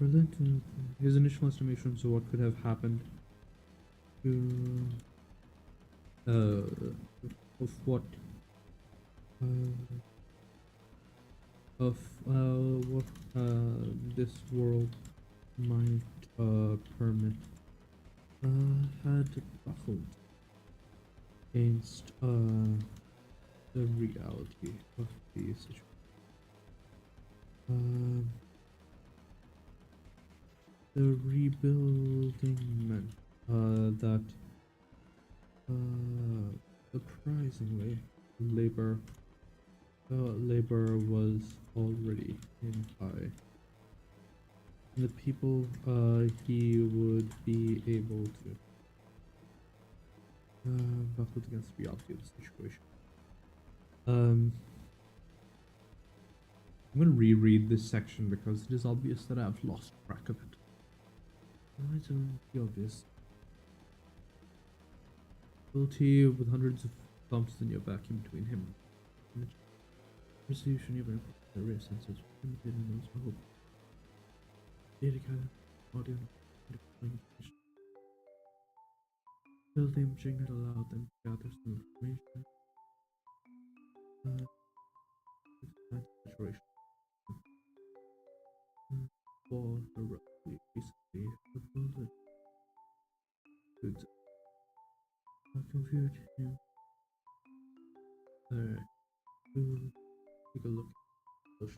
Berlin, his initial estimations of what could have happened to of what uh, of what this world might permit had baffled against the reality of the situation. The rebuilding meant that surprisingly labor was already in high. And the people he would be able to battle against the reality of the situation. I'm going to reread this section because it is obvious that I've lost track of it. Why is it the obvious? Ability with hundreds of bumps in your vacuum between him and resolution of the rare sensors limited and those for hope. Data kind of audio information. Build the imaging that allowed them to gather some information. Saturation. For the roughly recently built goods. Compute him. Alright. We'll take a look at the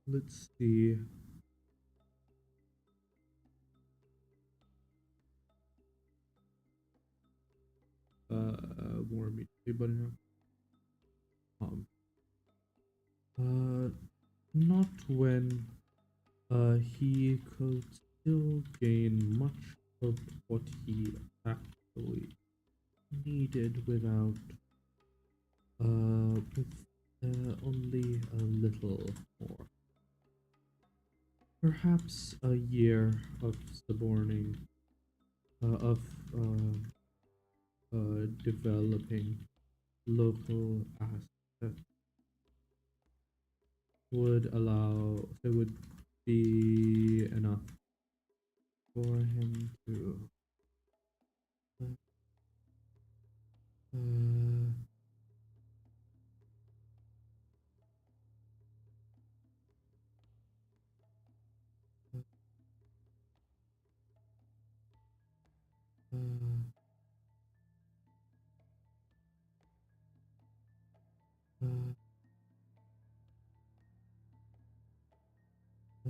Let's see. More immediately, but um, not when he could still gain much of what he actually needed without with only a little more. Perhaps a year of suborning, of developing local assets would be enough for him to uh, uh, uh, uh, uh,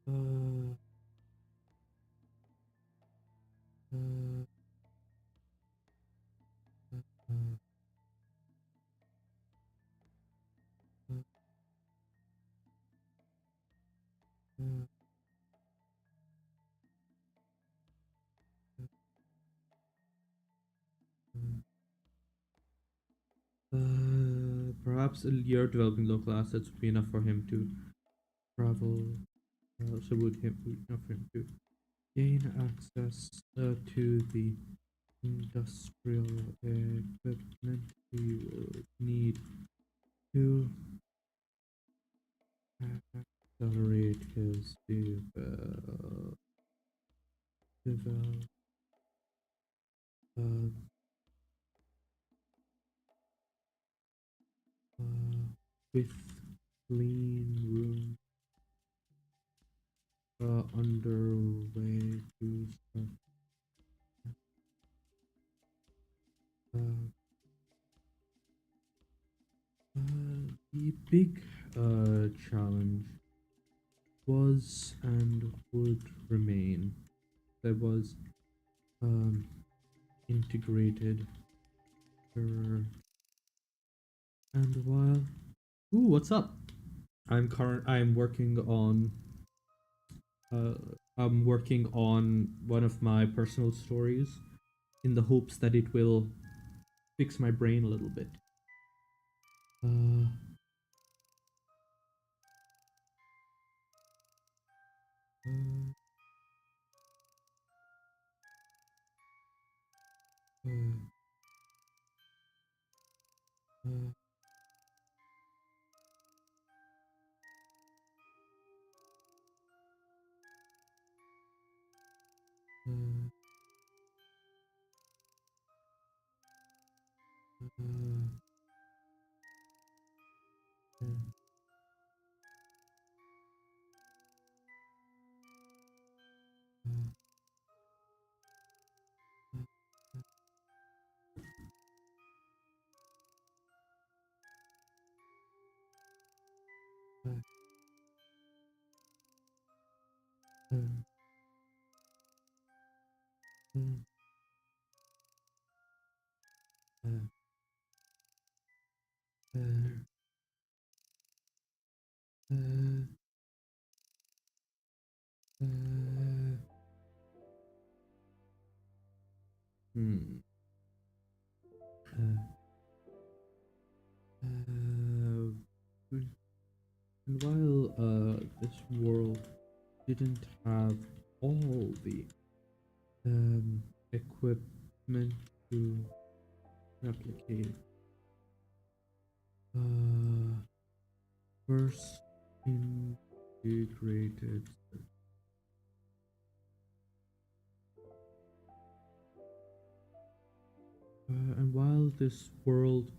uh, uh, uh, uh, uh, uh, perhaps a year developing local assets would be enough for him to travel. So would him be enough for him to gain access to the industrial equipment he would need to accelerate his develop uh, with clean room underway to start. Uh, the big challenge was and would remain. There was um, integrated error, and while ooh, what's up? Uh, I'm working on one of my personal stories in the hopes that it will fix my brain a little bit. Uh, uh, uh, uh, uh, uh, uh, uh, uh, uh, uh, uh, uh, hmm. Uh, and while this world didn't have all the equipment to replicate uh, first integrated and while this world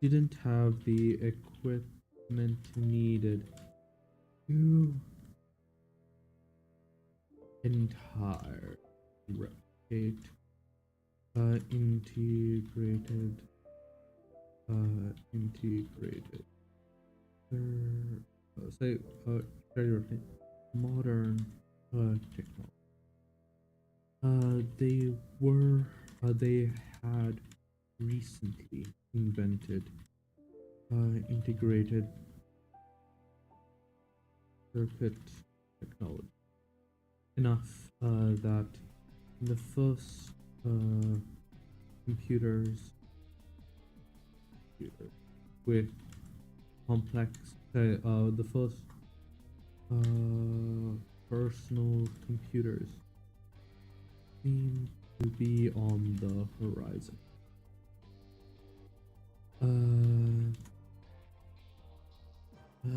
didn't have the equipment needed to entire replicate integrated integrated say very roughly modern technology. They had recently invented integrated circuit technology enough that the first computers with complex the first personal computers seem to be on the horizon. Uh, uh,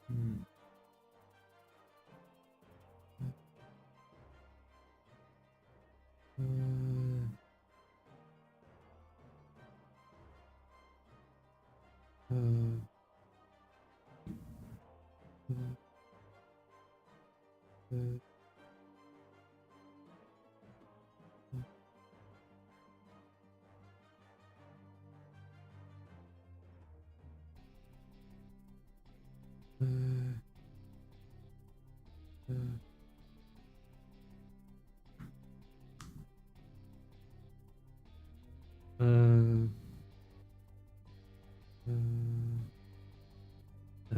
hmm, uh, uh, uh, uh, uh, uh, uh, uh, uh,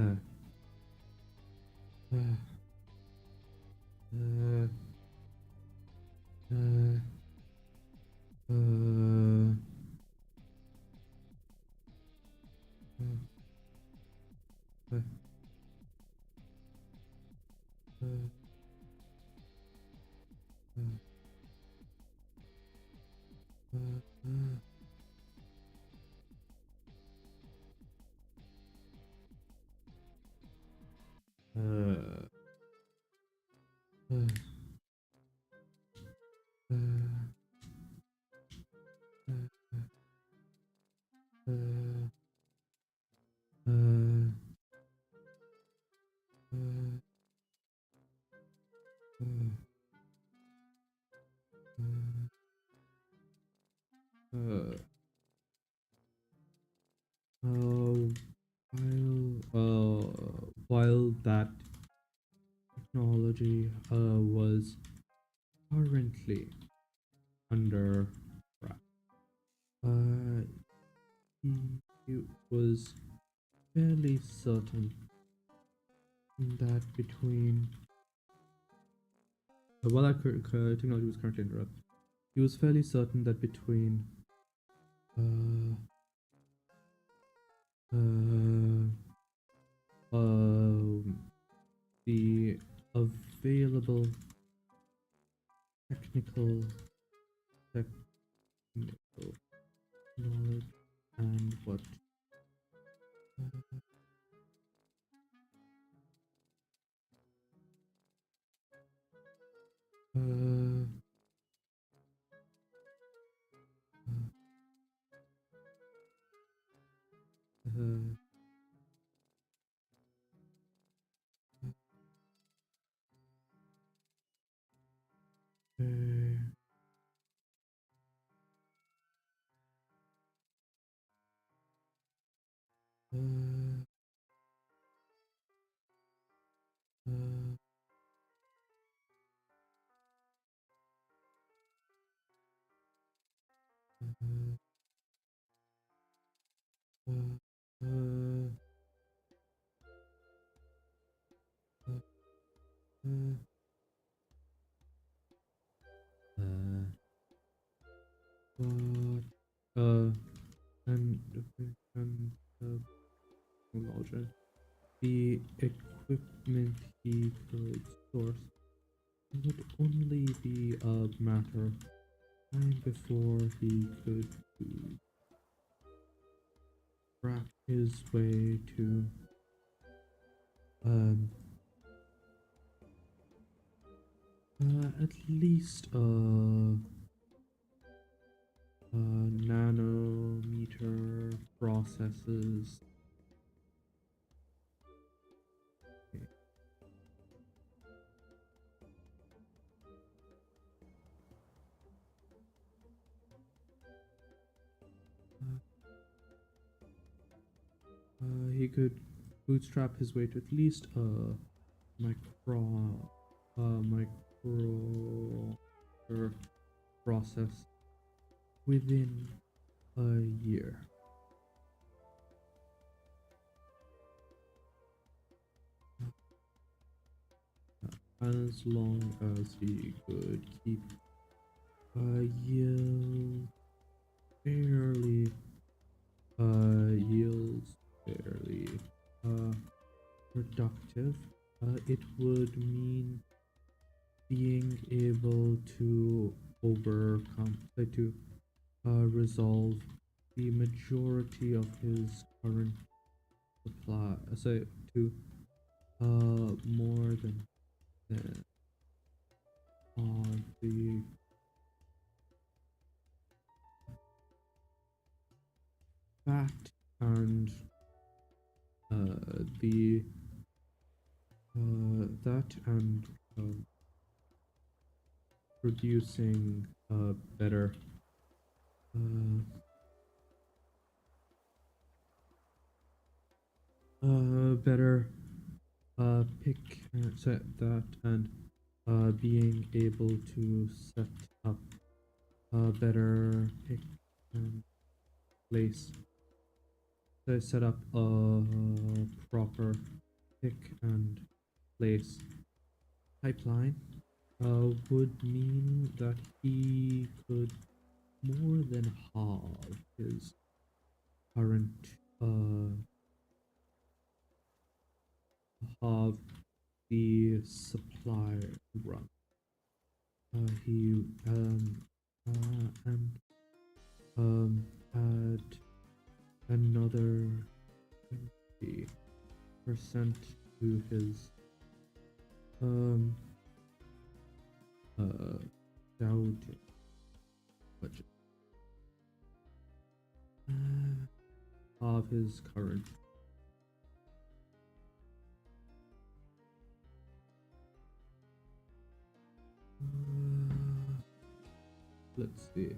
uh, uh, uh, uh, uh, while that technology was currently under wrap, uh, he was fairly certain that between while that technology was currently under wrap, he was fairly certain that between uh, uh, the available technical technical knowledge and what uh, uh, uh, uh, uh, uh, uh, uh, what and technology. The equipment he could source would only be a matter time before he could wrap his way to um at least nanometer processes. Okay. He could bootstrap his way to at least a micro process within a year. As long as he could keep yield fairly yields fairly productive, it would mean being able to overcome to resolve the majority of his current supply, so to more than the fact and the that and producing better better pick set that and being able to set up a better pick and place, so set up a proper pick and place pipeline would mean that he could more than halve his current halve the supply run. He and add another 20% to his doubted budget of his current. Let's see.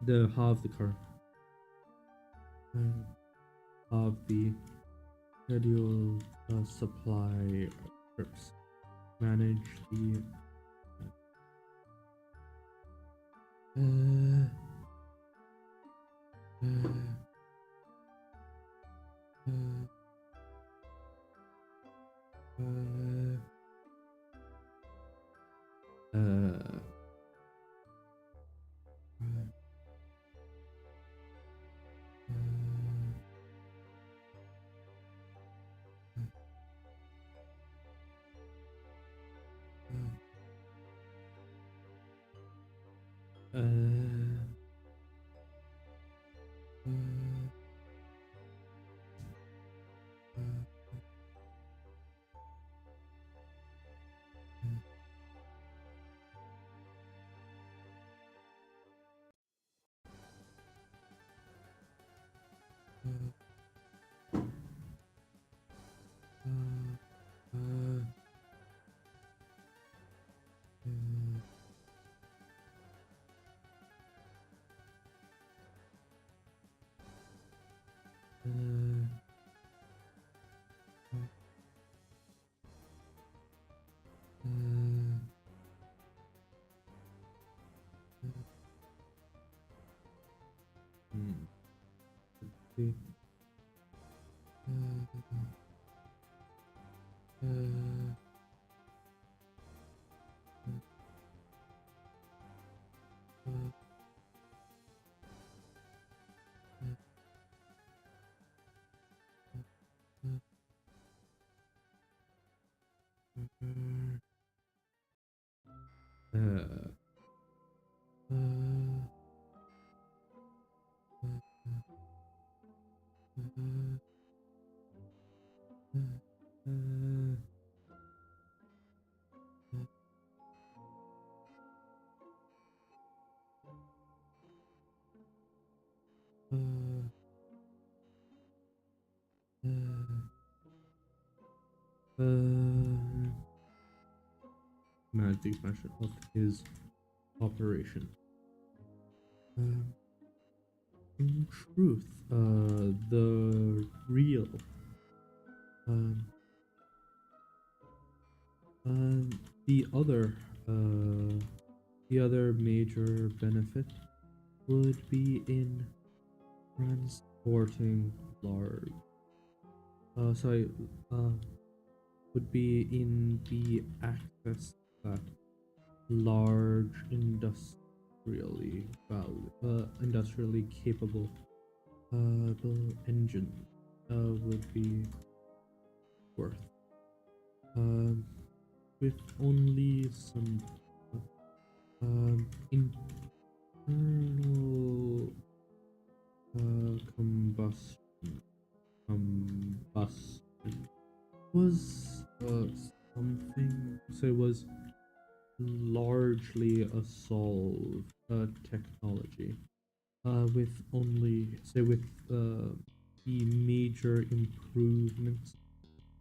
The half the current of the scheduled supply trips, manage the see. Manage the expansion of his operation. In truth, the real, the other, the other major benefit would be in transporting large. Would be in the access that large industrially capable engine would be worth. With only some internal combustion was something. So it was largely a solved technology. With only, say, with the major improvements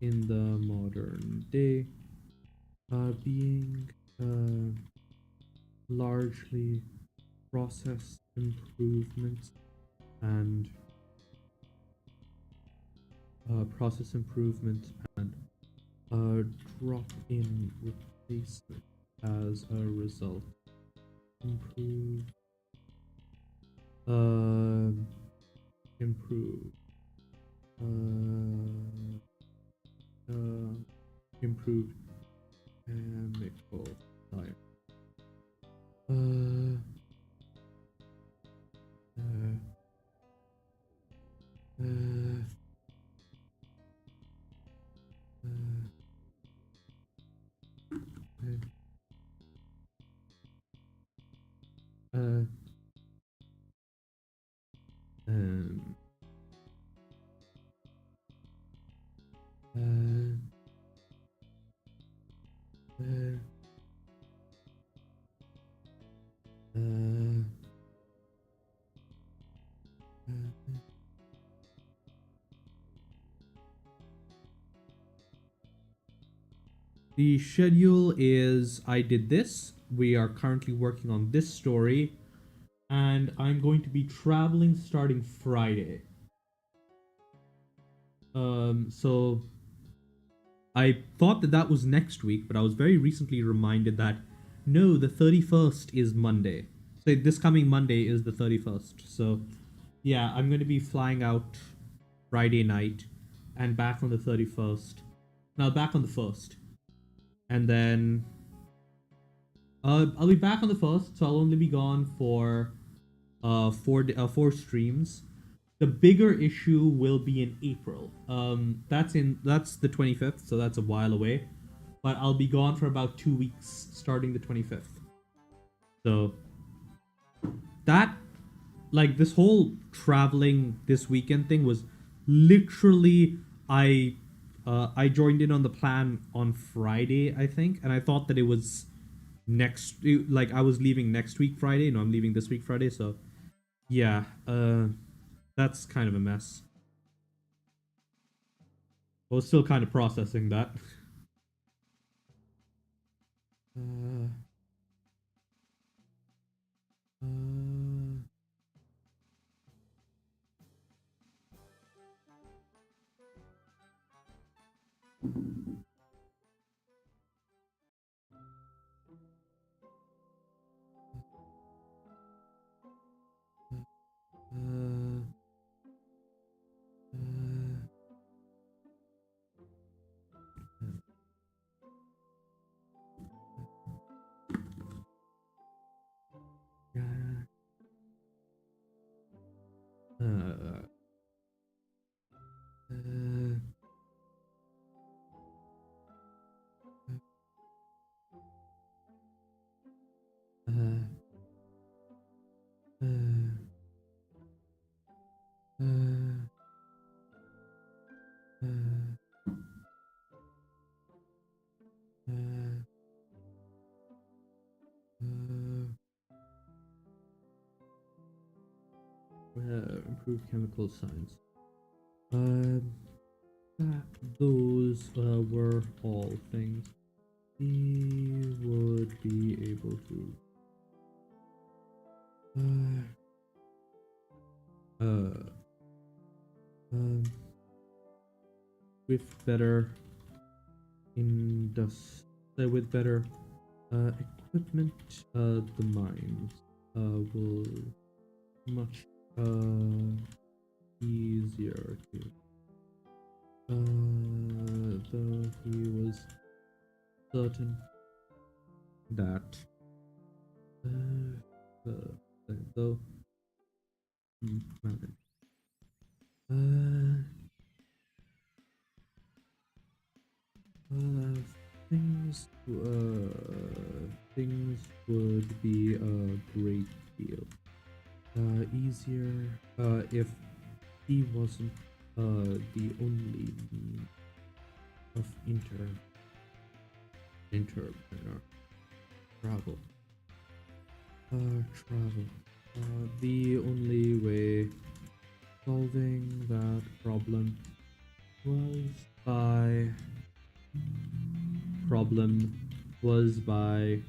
in the modern day being largely process improvements and drop-in replacement as a result. Improve improved chemical science. The schedule is I did this. We are currently working on this story, and I'm going to be traveling starting Friday. So I thought that that was next week, but I was very recently reminded that no, the 31st is Monday. So this coming Monday is the 31st. So yeah, I'm going to be flying out Friday night and back on the 31st. Now back on the 1st. And then I'll be back on the 1st, so I'll only be gone for four streams. The bigger issue will be in April. That's the 25th, so that's a while away. But I'll be gone for about 2 weeks, starting the 25th. So that, like, this whole traveling this weekend thing was literally I joined in on the plan on Friday, I think, and I thought that it was like I was leaving next week Friday. No, I'm leaving this week Friday. So yeah, that's kind of a mess. I was still kind of processing that. uh, uh, Improve chemical science. Those were all things he would be able to. With better with better equipment, the mines will much easier to. Though he was certain that though things would be a great deal easier if he wasn't the only means of interplanetary travel. The only way solving that problem was by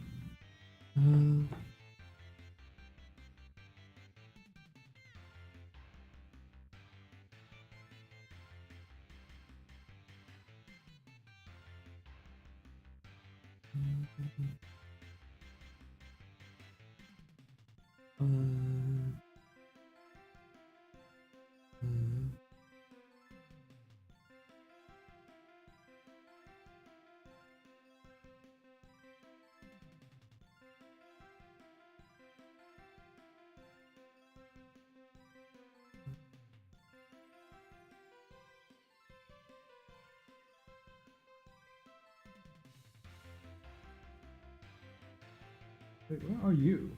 Wait, where are you?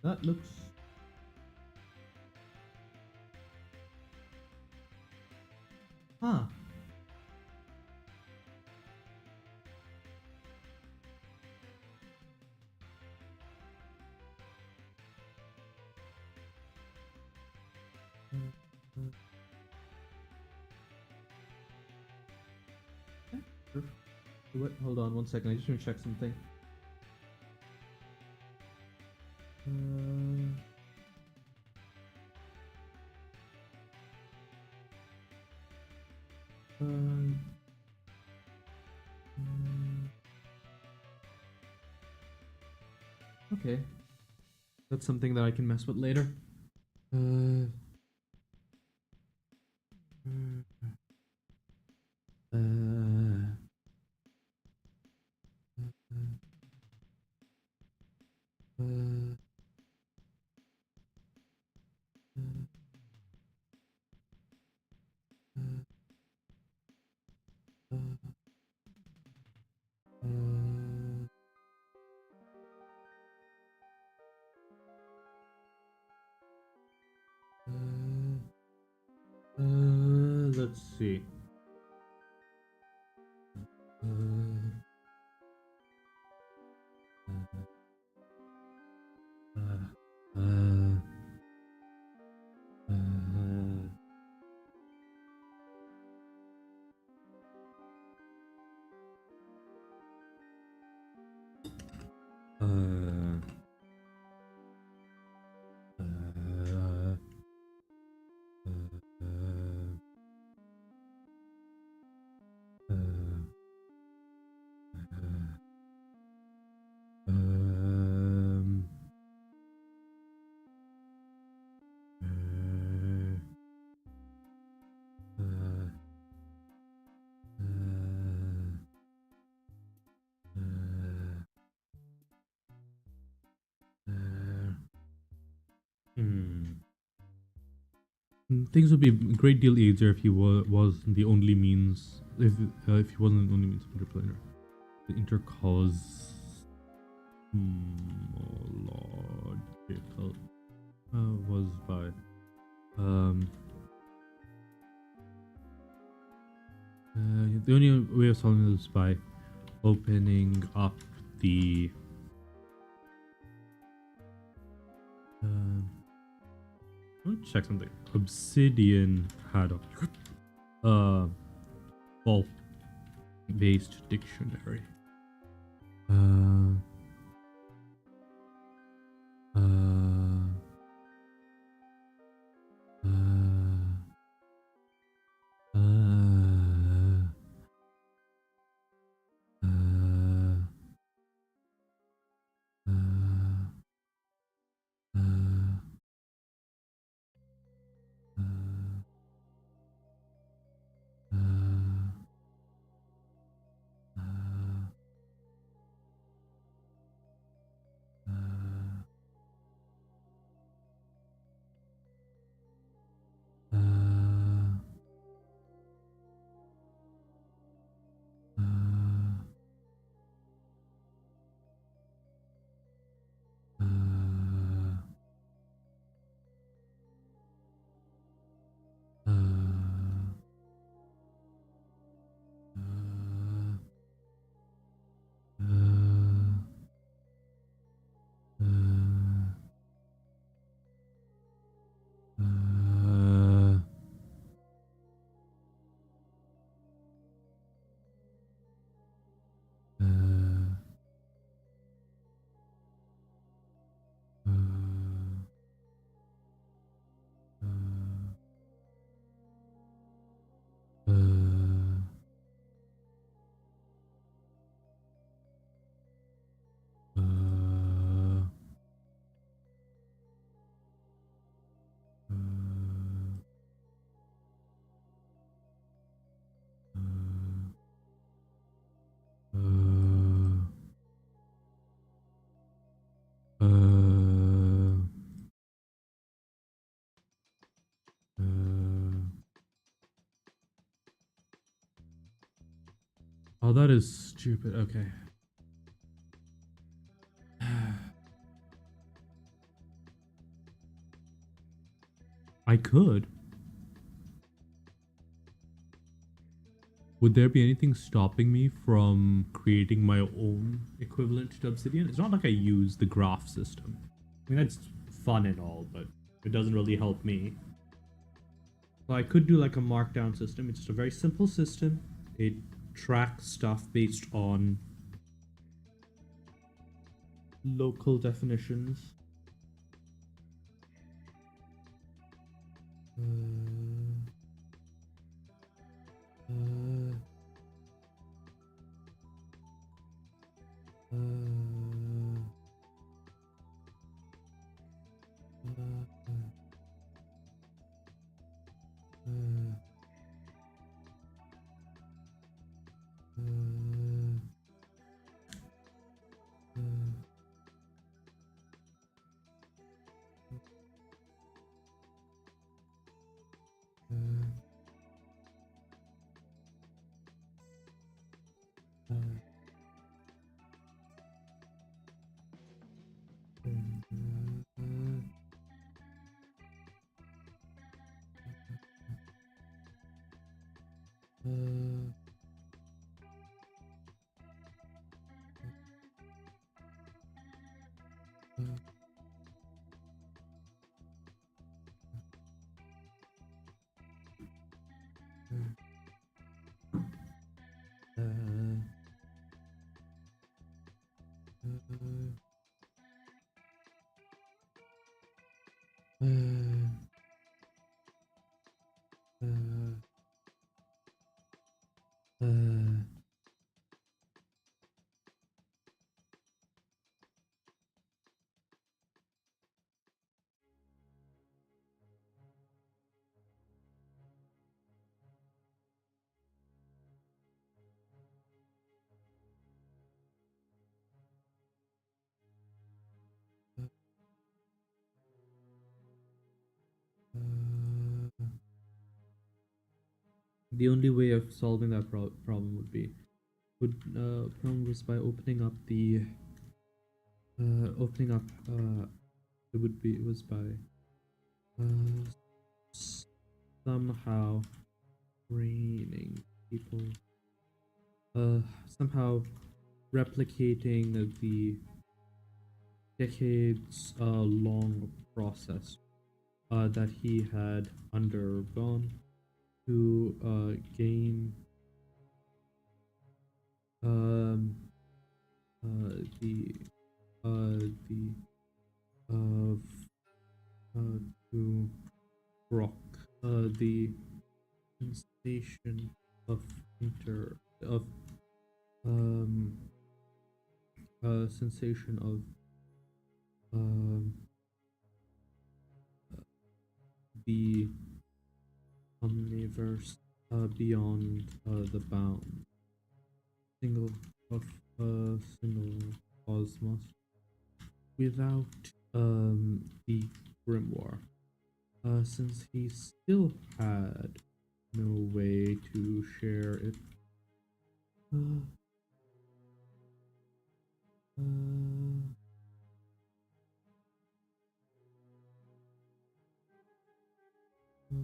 That looks. Huh. Wait, hold on 1 second. I just want to check something. Okay. That's something that I can mess with later. Let's see. Things would be a great deal easier if he was the only means. If he wasn't the only means of interplanar. The intercosmological was by the only way of solving this is by opening up the Let me check something. Obsidian haddock. Bulk based dictionary. Uh, uh, uh, uh, oh, that is stupid. Okay. I could. Would there be anything stopping me from creating my own equivalent to Obsidian? It's not like I use the graph system. I mean, that's fun and all, but it doesn't really help me. So I could do like a markdown system. It's just a very simple system. It tracks stuff based on local definitions. The only way of solving that problem problem was by opening up the opening up it was by somehow training people, somehow replicating the decades long process that he had undergone to gain um, the the uh, to rock the sensation of of um sensation of um the omniverse beyond the bound single of a single cosmos without the grimoire, since he still had no way to share it. Uh, uh, uh,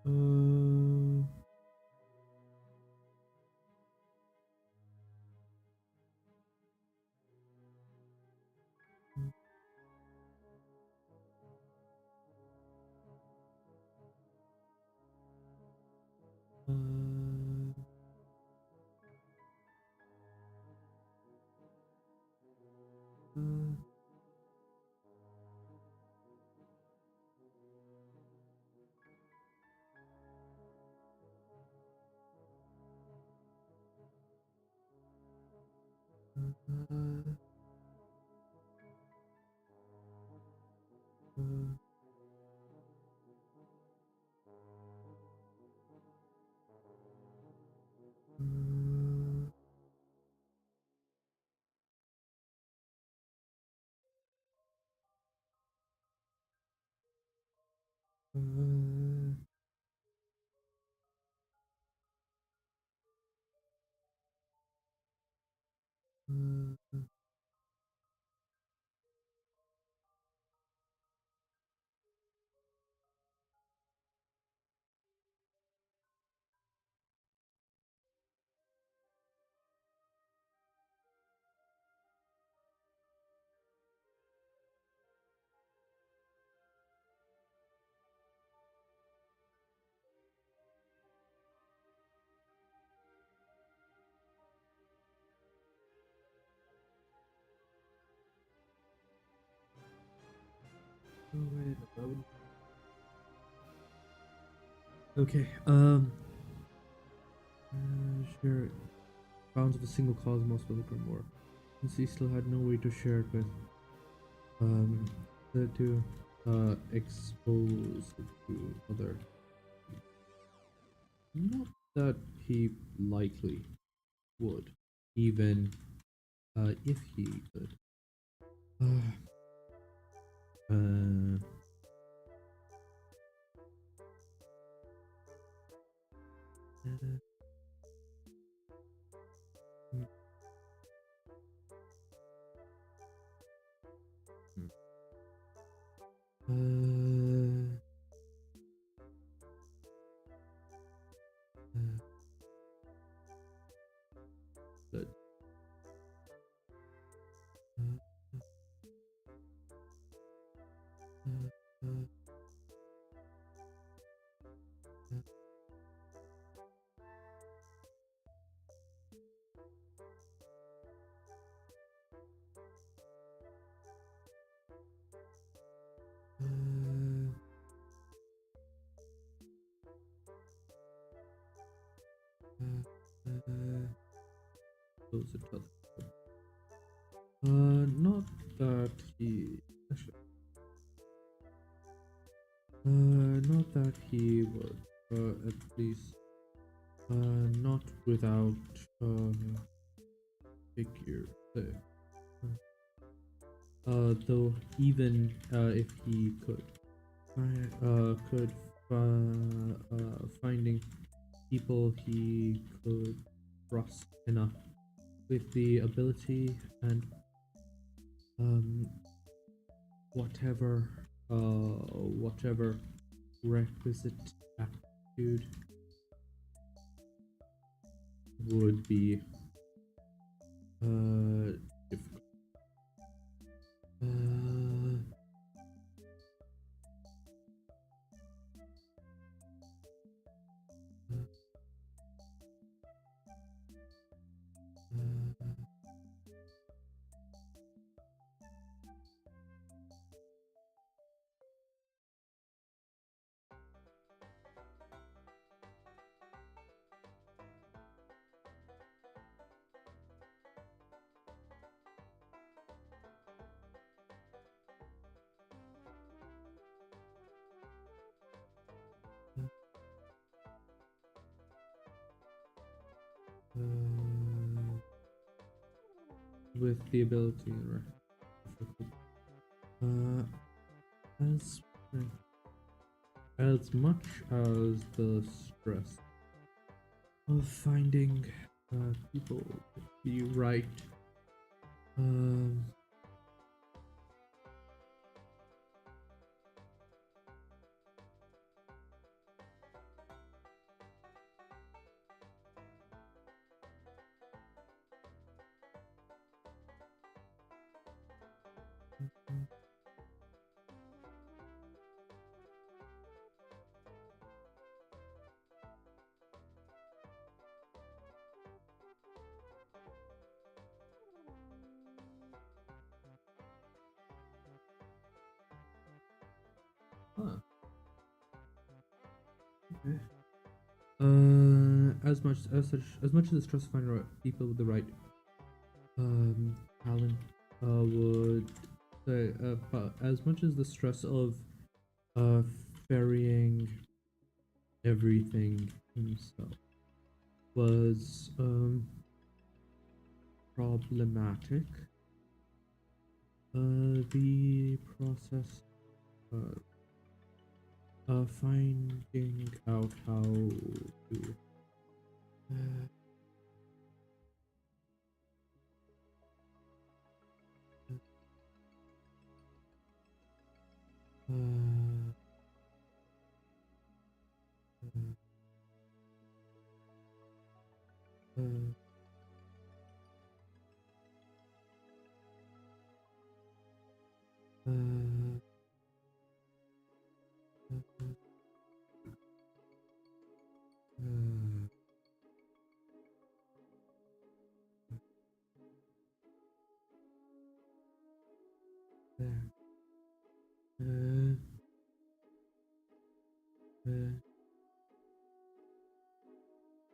uh, uh, oh, wait a moment. Okay, share bounds of a single cosmos with a grimoire. Since he still had no way to share it with, um, to expose it to other. Not that he likely would, even if he could. Uh, uh, uh, good. Uh, uh, uh, close it up. Not that he. Actually, not that he would. At least, not without figure. Though even if he could finding people he could trust enough with the ability and um whatever whatever requisite aptitude would be difficult. Uh, with the ability, uh, as as much as the stress of finding people to be right, um, huh. Okay. As much as the stress of finding people with the right talent would say, but as much as the stress of uh ferrying everything himself was problematic, the process uh, finding out how to uh, uh, uh, uh, uh,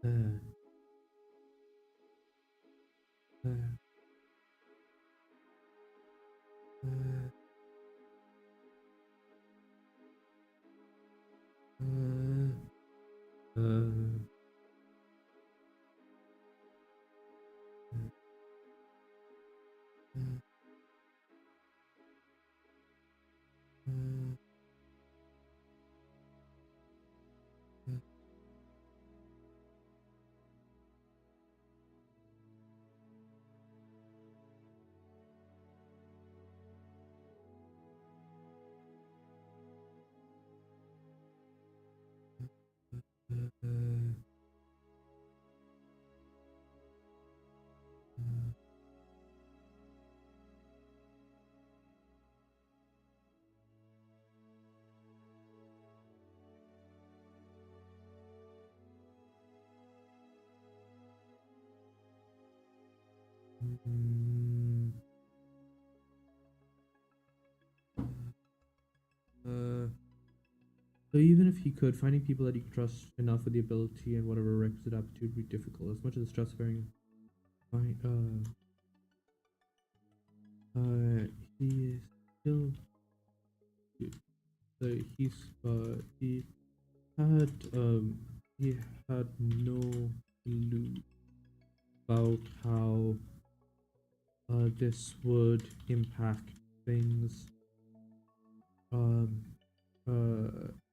uh, uh, uh, uh, so even if he could, finding people that he could trust enough with the ability and whatever requisite aptitude would be difficult. As much as the stress of bearing, he is still, he had, he had no clue about how this would impact things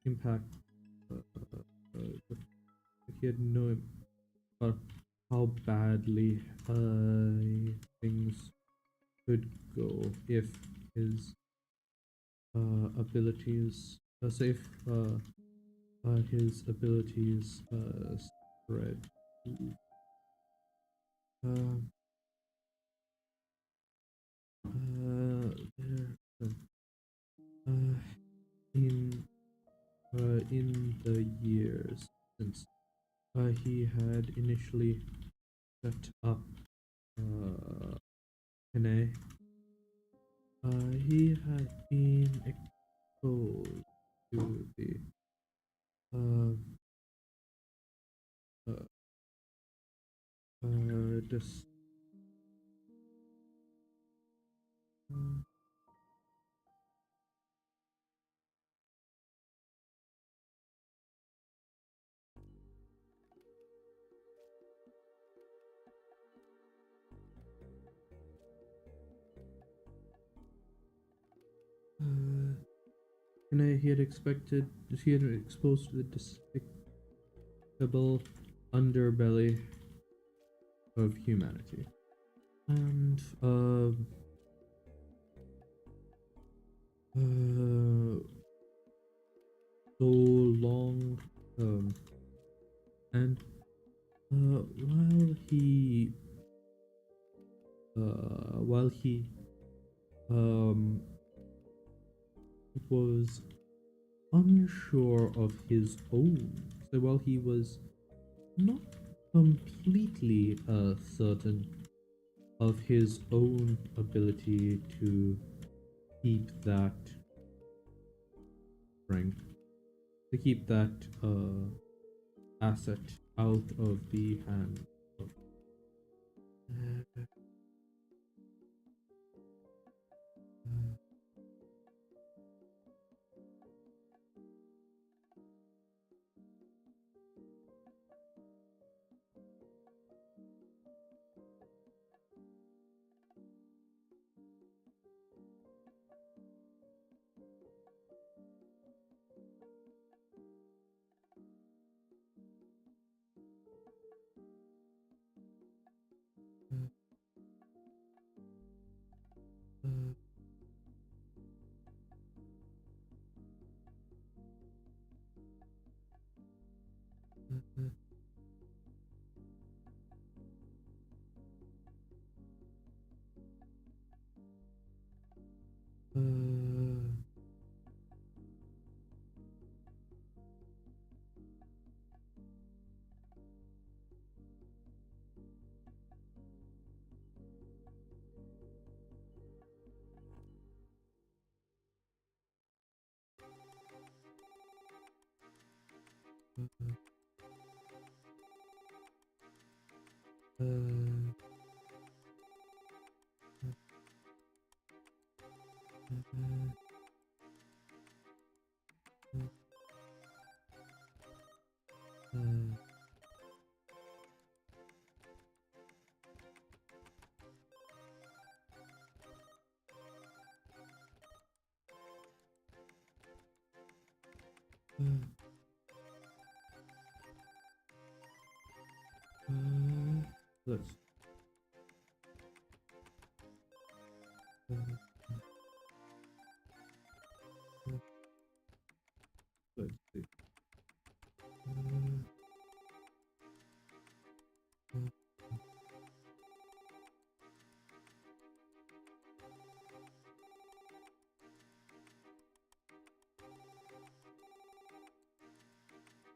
impact uh, he had no how badly things could go if his abilities so if his abilities spread to uh, there uh, in in the years since he had initially set up Kene, he had been exposed to the uh, uh, this uh, Kene, he had been exposed to the despicable underbelly of humanity. And so long and while he um was unsure of his own, so while he was not completely certain of his own ability to keep that strength, to keep that asset out of the hands of uh, uh, uh, uh, let's uh, let's see. Uh,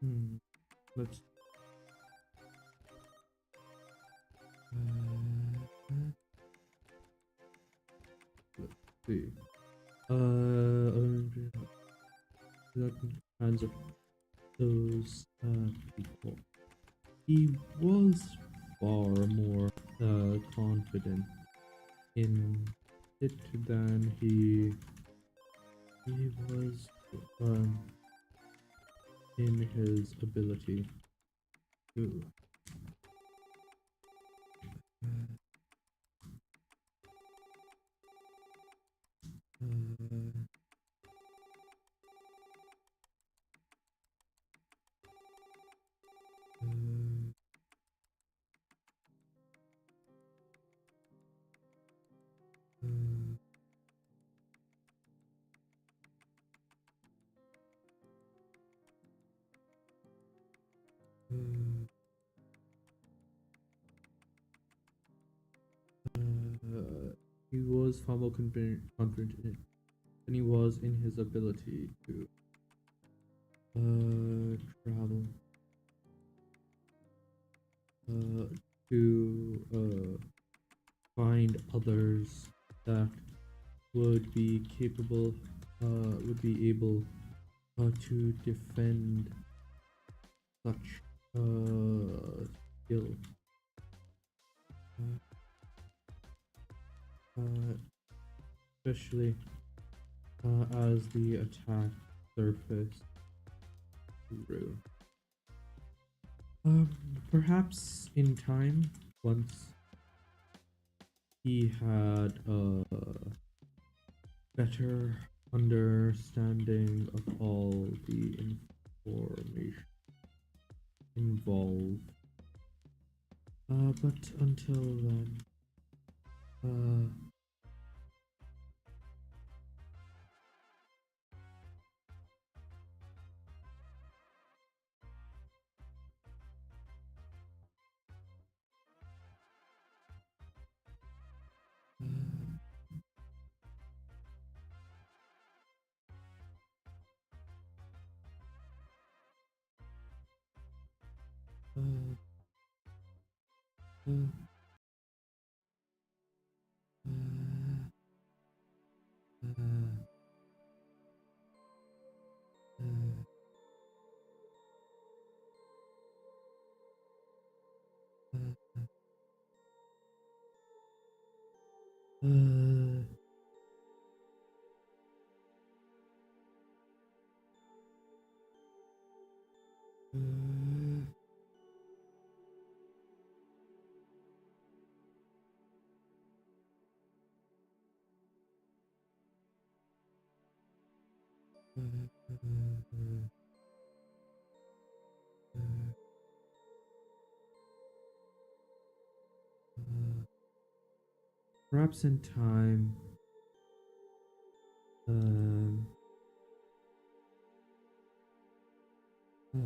hmm, let's see. That kinds of those people. He was far more confident in it than he was in his ability to He was far more confident than he was in his ability to travel to find others that would be capable, would be able to defend such skill. Especially as the attack surfaced through. Perhaps in time, once he had a better understanding of all the information involved. But until then, uh, uh, uh, uh, uh, perhaps in time, um, uh,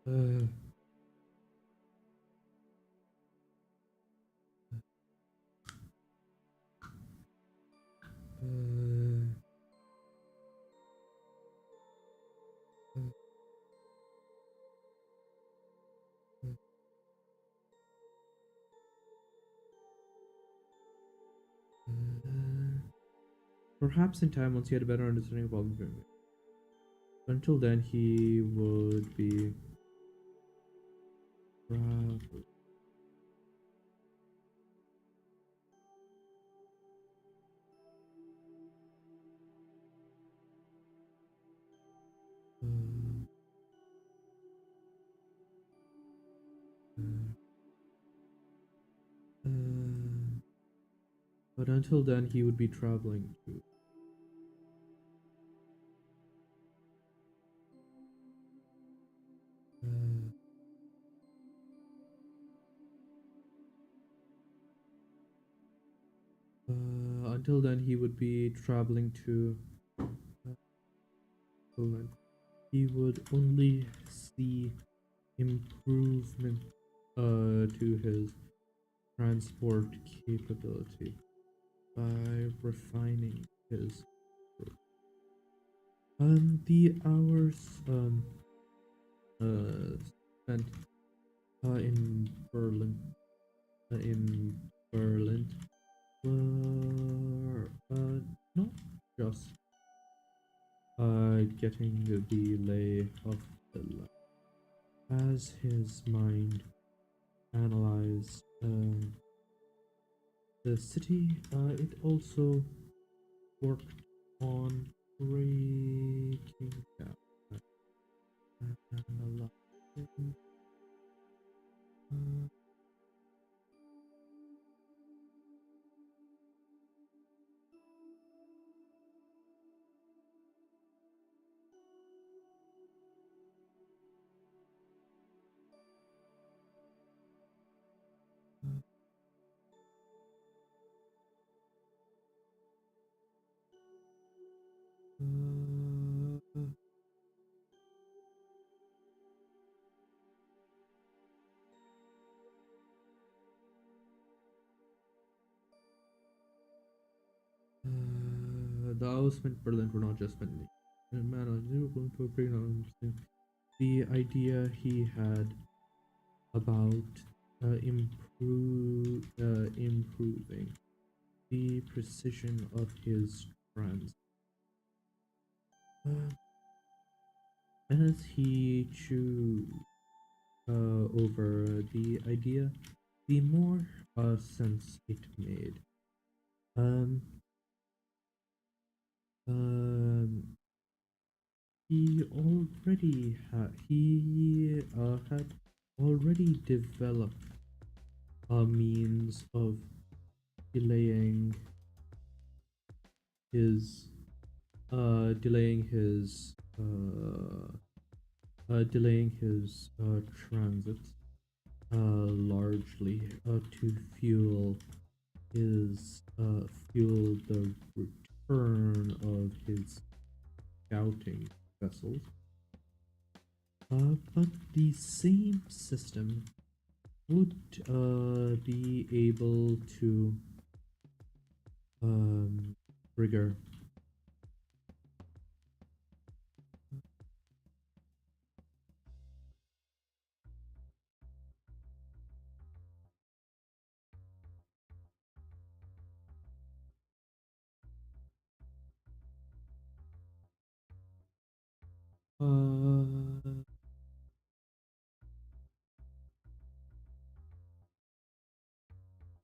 uh, uh, perhaps in time, once he had a better understanding of all the information. Until then, he would be travel. Uh, but until then, he would be traveling to. Uh, until then, he would be traveling to Poland. He would only see improvement to his transport capability by refining his work. The hours spent in Berlin in Berlin were not just getting the lay of the land. As his mind analyzed the city, it also worked on breaking down and analyzing The hours spent Berlin were not just spent in a man on 0.4 the idea he had about improving the precision of his trans. As he chewed over the idea, the more sense it made. Um, he had already developed a means of delaying his transit largely to fuel the return of his scouting vessels. But the same system would be able to trigger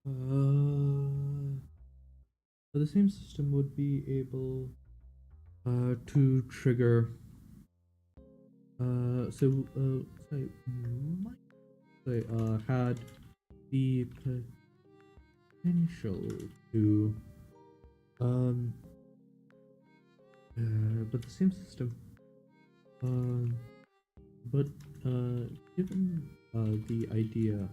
uh, the same system would be able to trigger had the potential to but the same system but given the idea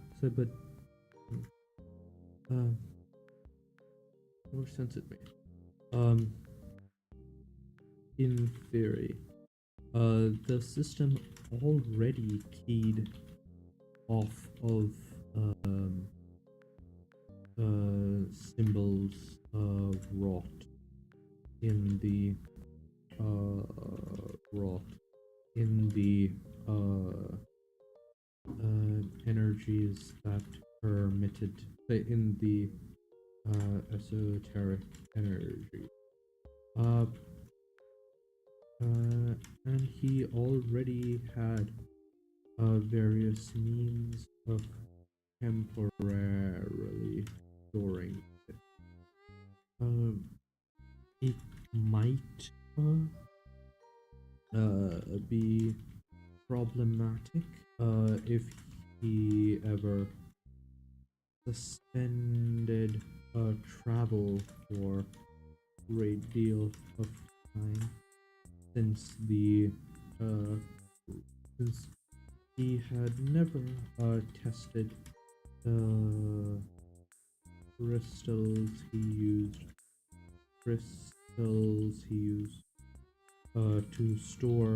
more sense it made in theory the system already keyed off of symbols of rot in the energies that permitted in the esoteric energy and he already had various means of temporarily storing it. It might be problematic if he ever suspended travel for a great deal of time since he had never tested the crystals he used to store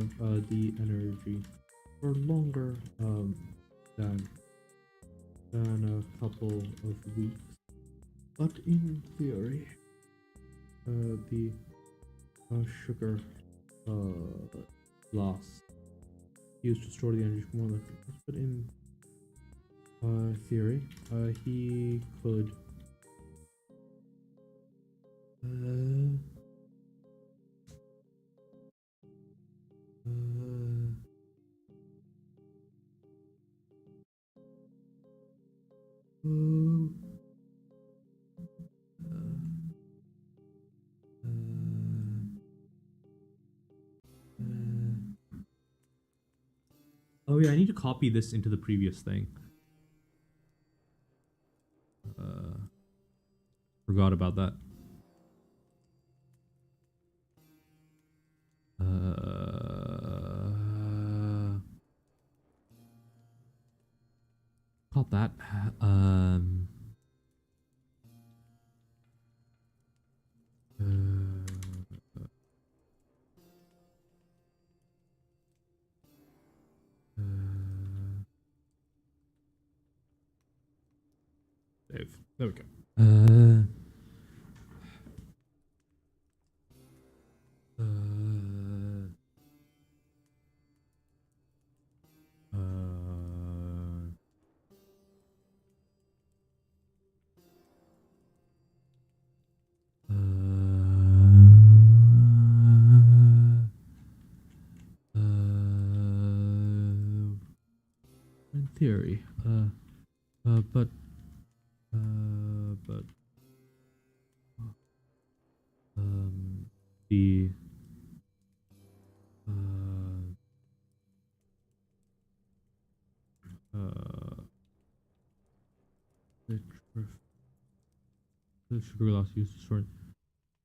the energy for longer than a couple of weeks. But in theory, the sugar glass used to store the energy for more than 3 months. But in theory, he could oh yeah, I need to copy this into the previous thing. Forgot about that. Caught that. Dave. There we go. theory. But the the the sugar loss used to short a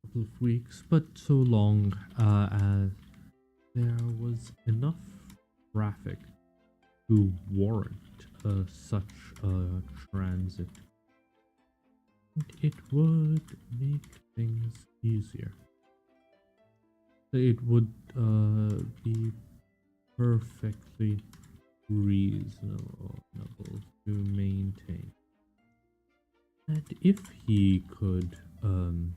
couple of weeks, but so long as there was enough traffic to warrant such a transit. And it would make things easier. It would be perfectly reasonable to maintain. And if he could manage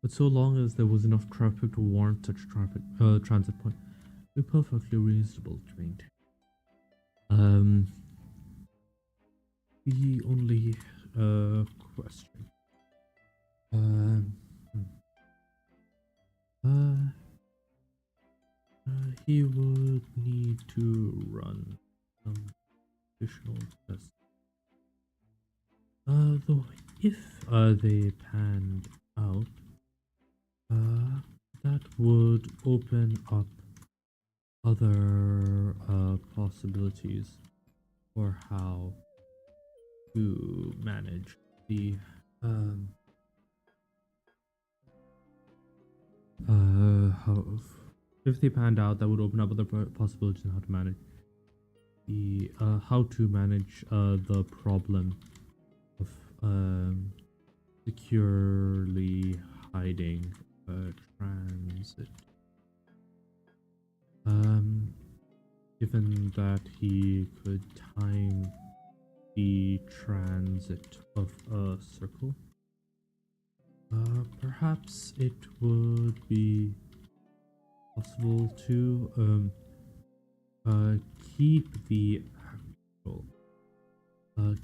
but so long as there was enough traffic to warrant such transit point, it would be perfectly reasonable to maintain. The only question. He would need to run some additional tests. Though if they panned out, that would open up other possibilities for how to manage the how if they panned out, that would open up other possibilities on how to manage the the problem of securely hiding transit. Given that he could time the transit of a circle, perhaps it would be possible to keep the actual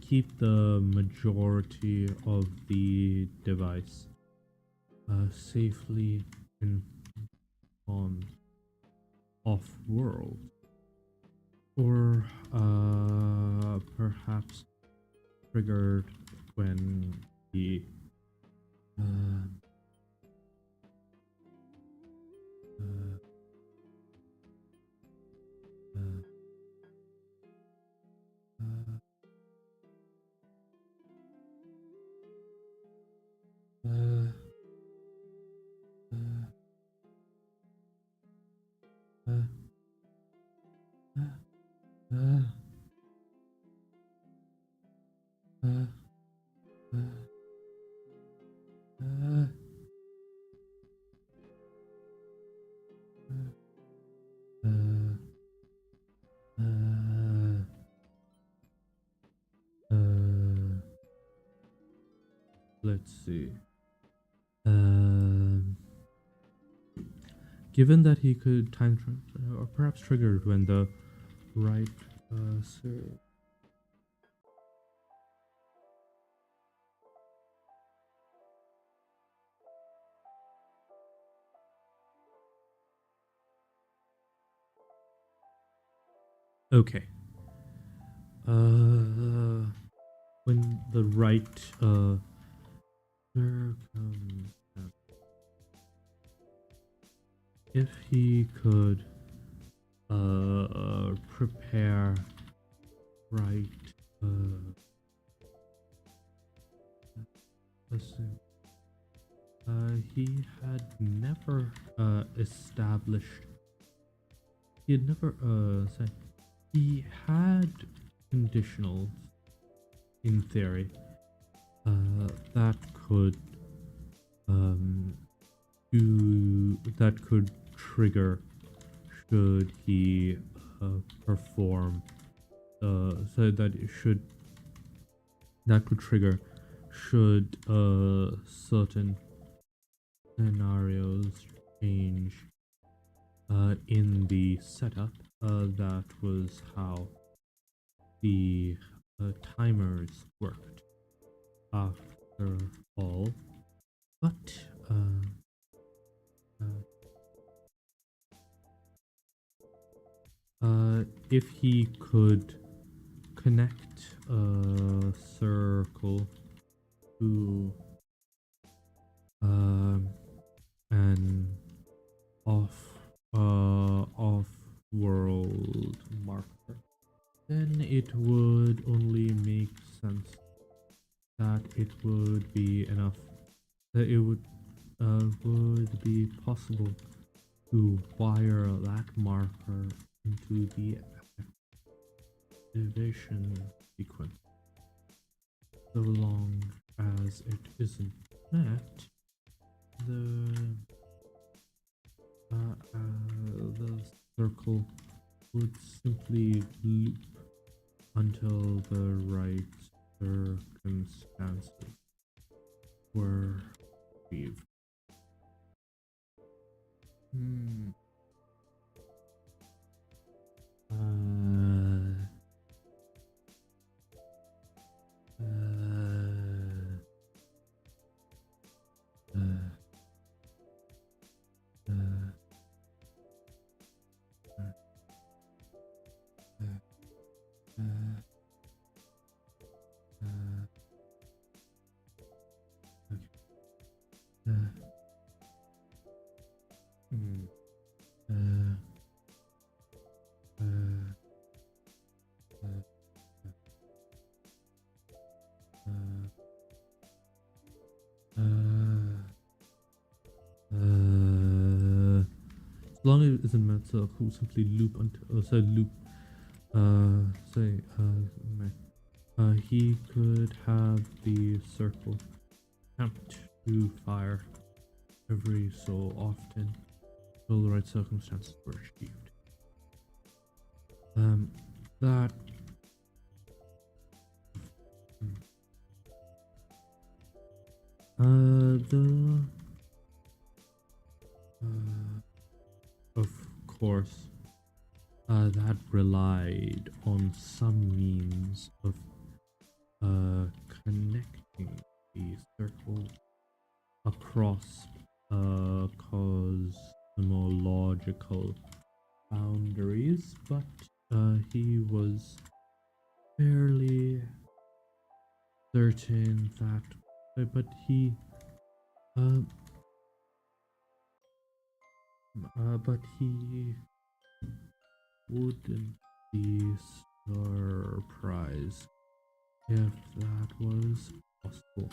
keep the majority of the device safely on off-world, or perhaps triggered when he let's see. Given that he could time transfer, or perhaps triggered when the right serve. Okay. When the right comes up, if he could prepare right let's see. He had never established. He had never said he had conditionals in theory that could that could trigger should he perform so that it should that could trigger should certain scenarios change in the setup. That was how the timers worked after all. But if he could connect a circle to an off world marker, then it would only make sense that it would be enough that it would be possible to wire that marker into the activation sequence. So long as it isn't met, the circle would simply loop until the right circumstances were achieved. As long as it isn't met, so who simply loop until loop he could have the circle attempt to fire every so often till the right circumstances were achieved. That of course, that relied on some means of connecting the circle across cosmological boundaries, but he was fairly certain that but he wouldn't be surprised if that was possible.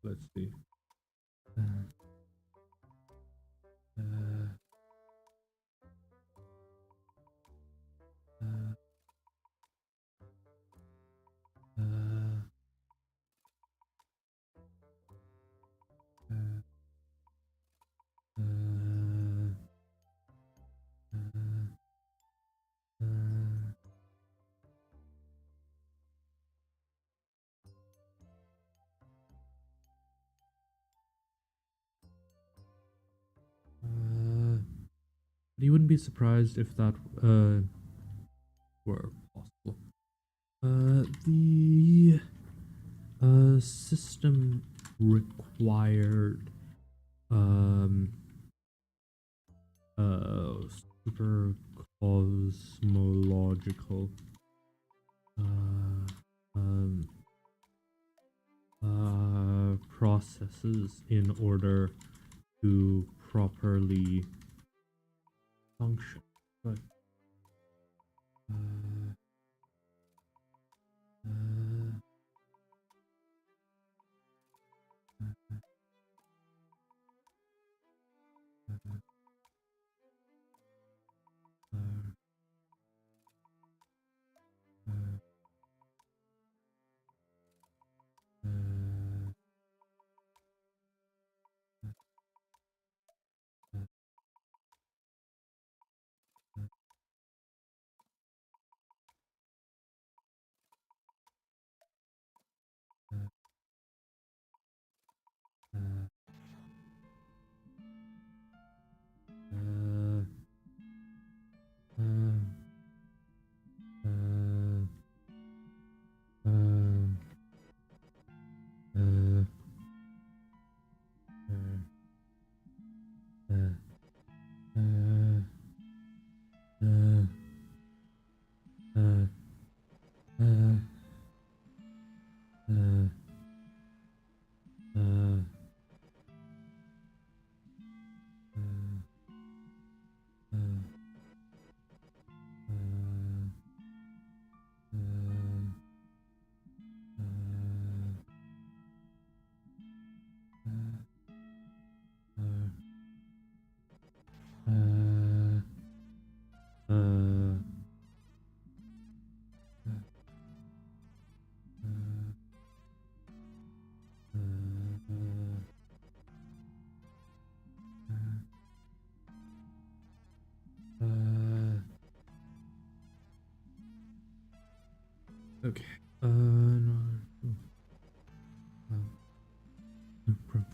Let's see. You wouldn't be surprised if that were possible. The system required super cosmological uh, um, processes in order to properly function. But uh, uh, okay. No, no problem.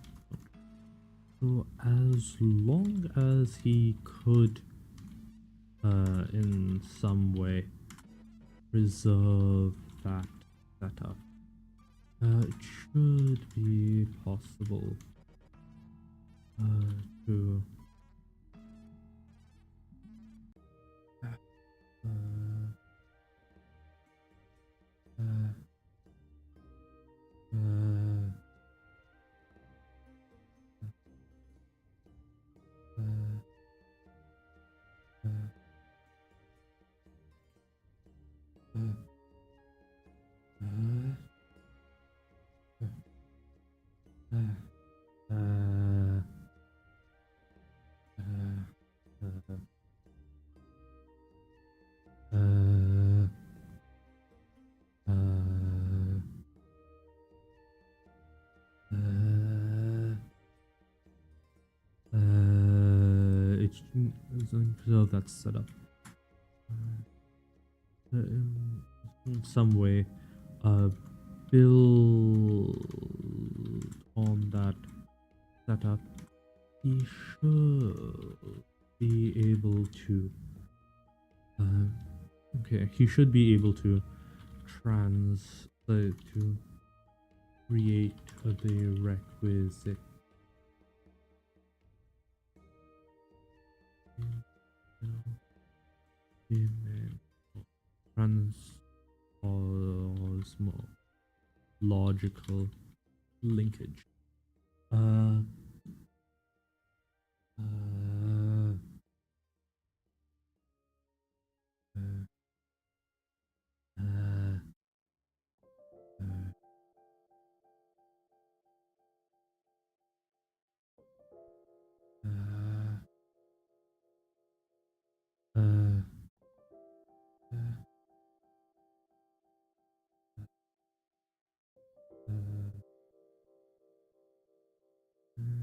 So as long as he could, in some way, reserve that setup, it should be possible to uh, uh, uh, it's so that's set up in some way. Build on that setup. He should be able to. Okay, he should be able to to create the requisite transcosmological linkage. Uh, uh, uh, uh, uh, uh,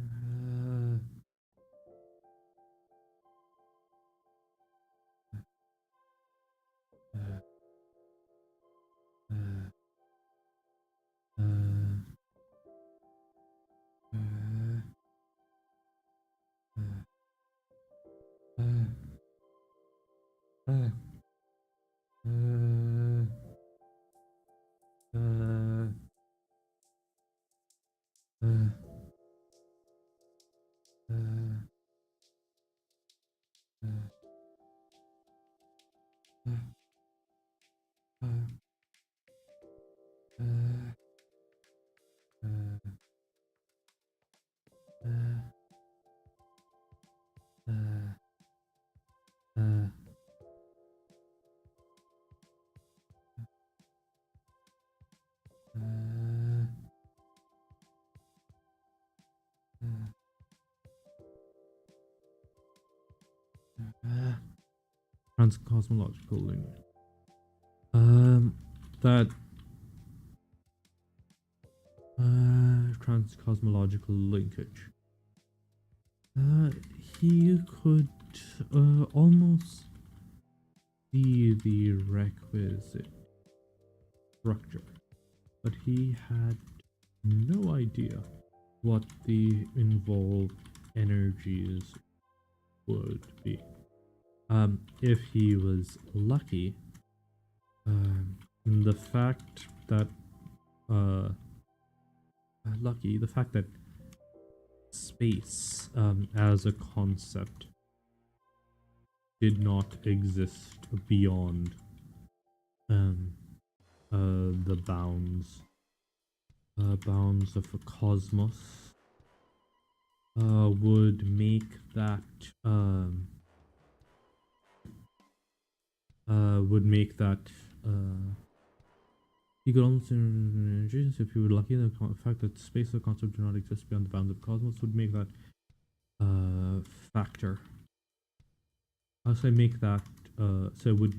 uh, uh, uh, uh, uh, uh, uh, uh, uh, uh, transcosmological link. That transcosmological linkage. He could almost see the requisite structure, but he had no idea what the involved energies would be. If he was lucky, the fact that uh, the fact that space as a concept did not exist beyond um, the bounds of a cosmos would make that you could almost if you were lucky. The fact that space as a concept do not exist beyond the bounds of the cosmos would make that factor. How should I make that? So it would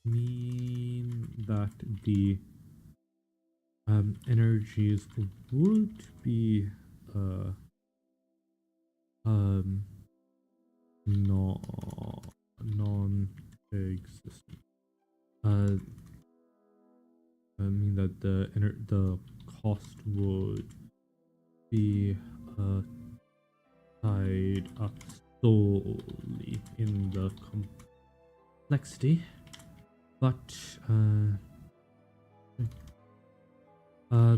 mean that the energies would be no non-existent. I mean that the cost would be tied up solely in the complexity, but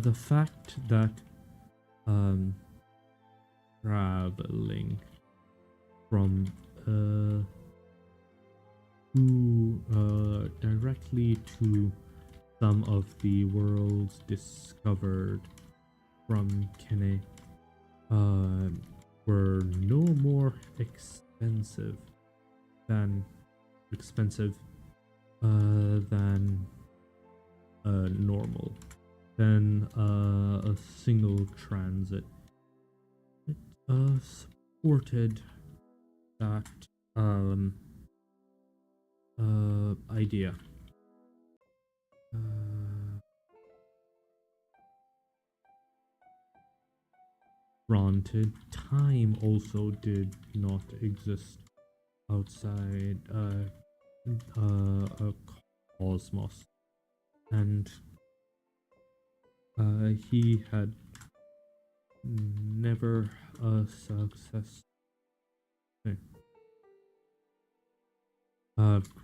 the fact that traveling from directly to some of the worlds discovered from Kene were no more expensive than normal than a single transit. It supported that idea. Granted, time also did not exist outside a cosmos, and he had never success.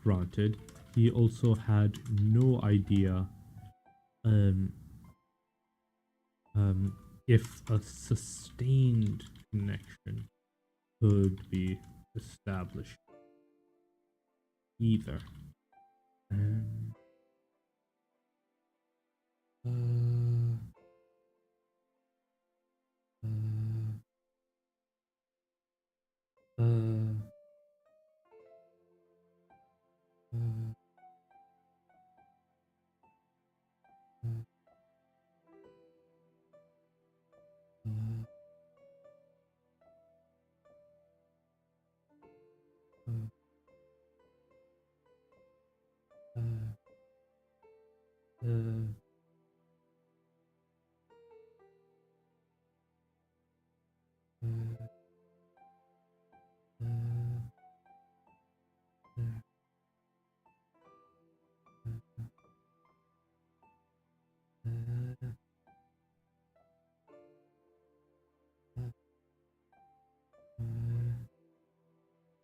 Granted, he also had no idea if a sustained connection could be established either.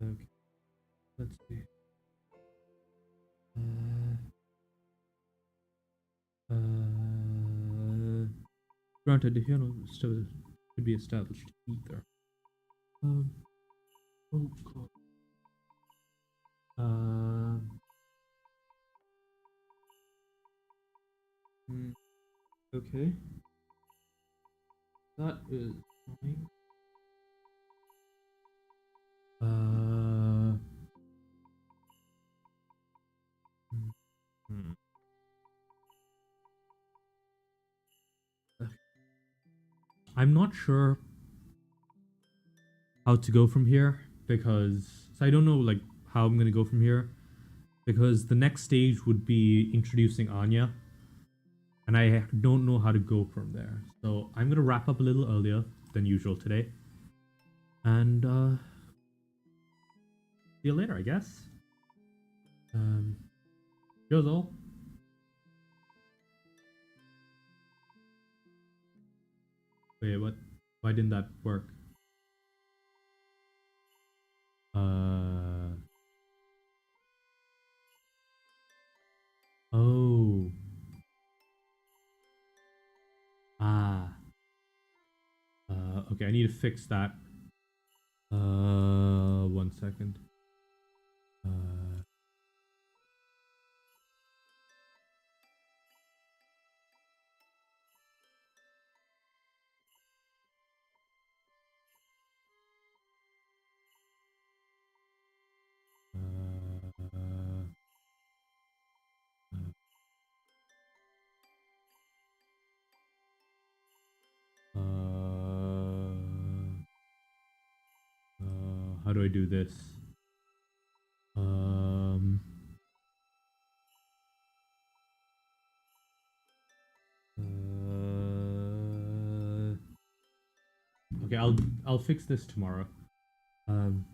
Okay. Let's see. Granted, the hero still should be established either. Um, oh god. Hmm, okay. That is fine. Uh, hmm. I'm not sure how to go from here because so I don't know like how I'm gonna go from here because the next stage would be introducing Anya, and I don't know how to go from there. So I'm gonna wrap up a little earlier than usual today, and see you later, I guess. Um, here's all. Wait, what? Why didn't that work? Uh. Oh. Ah. Okay, I need to fix that. 1 second. Uh. Uh. Uh. How do I do this? Um. Uh, okay, I'll fix this tomorrow. Um.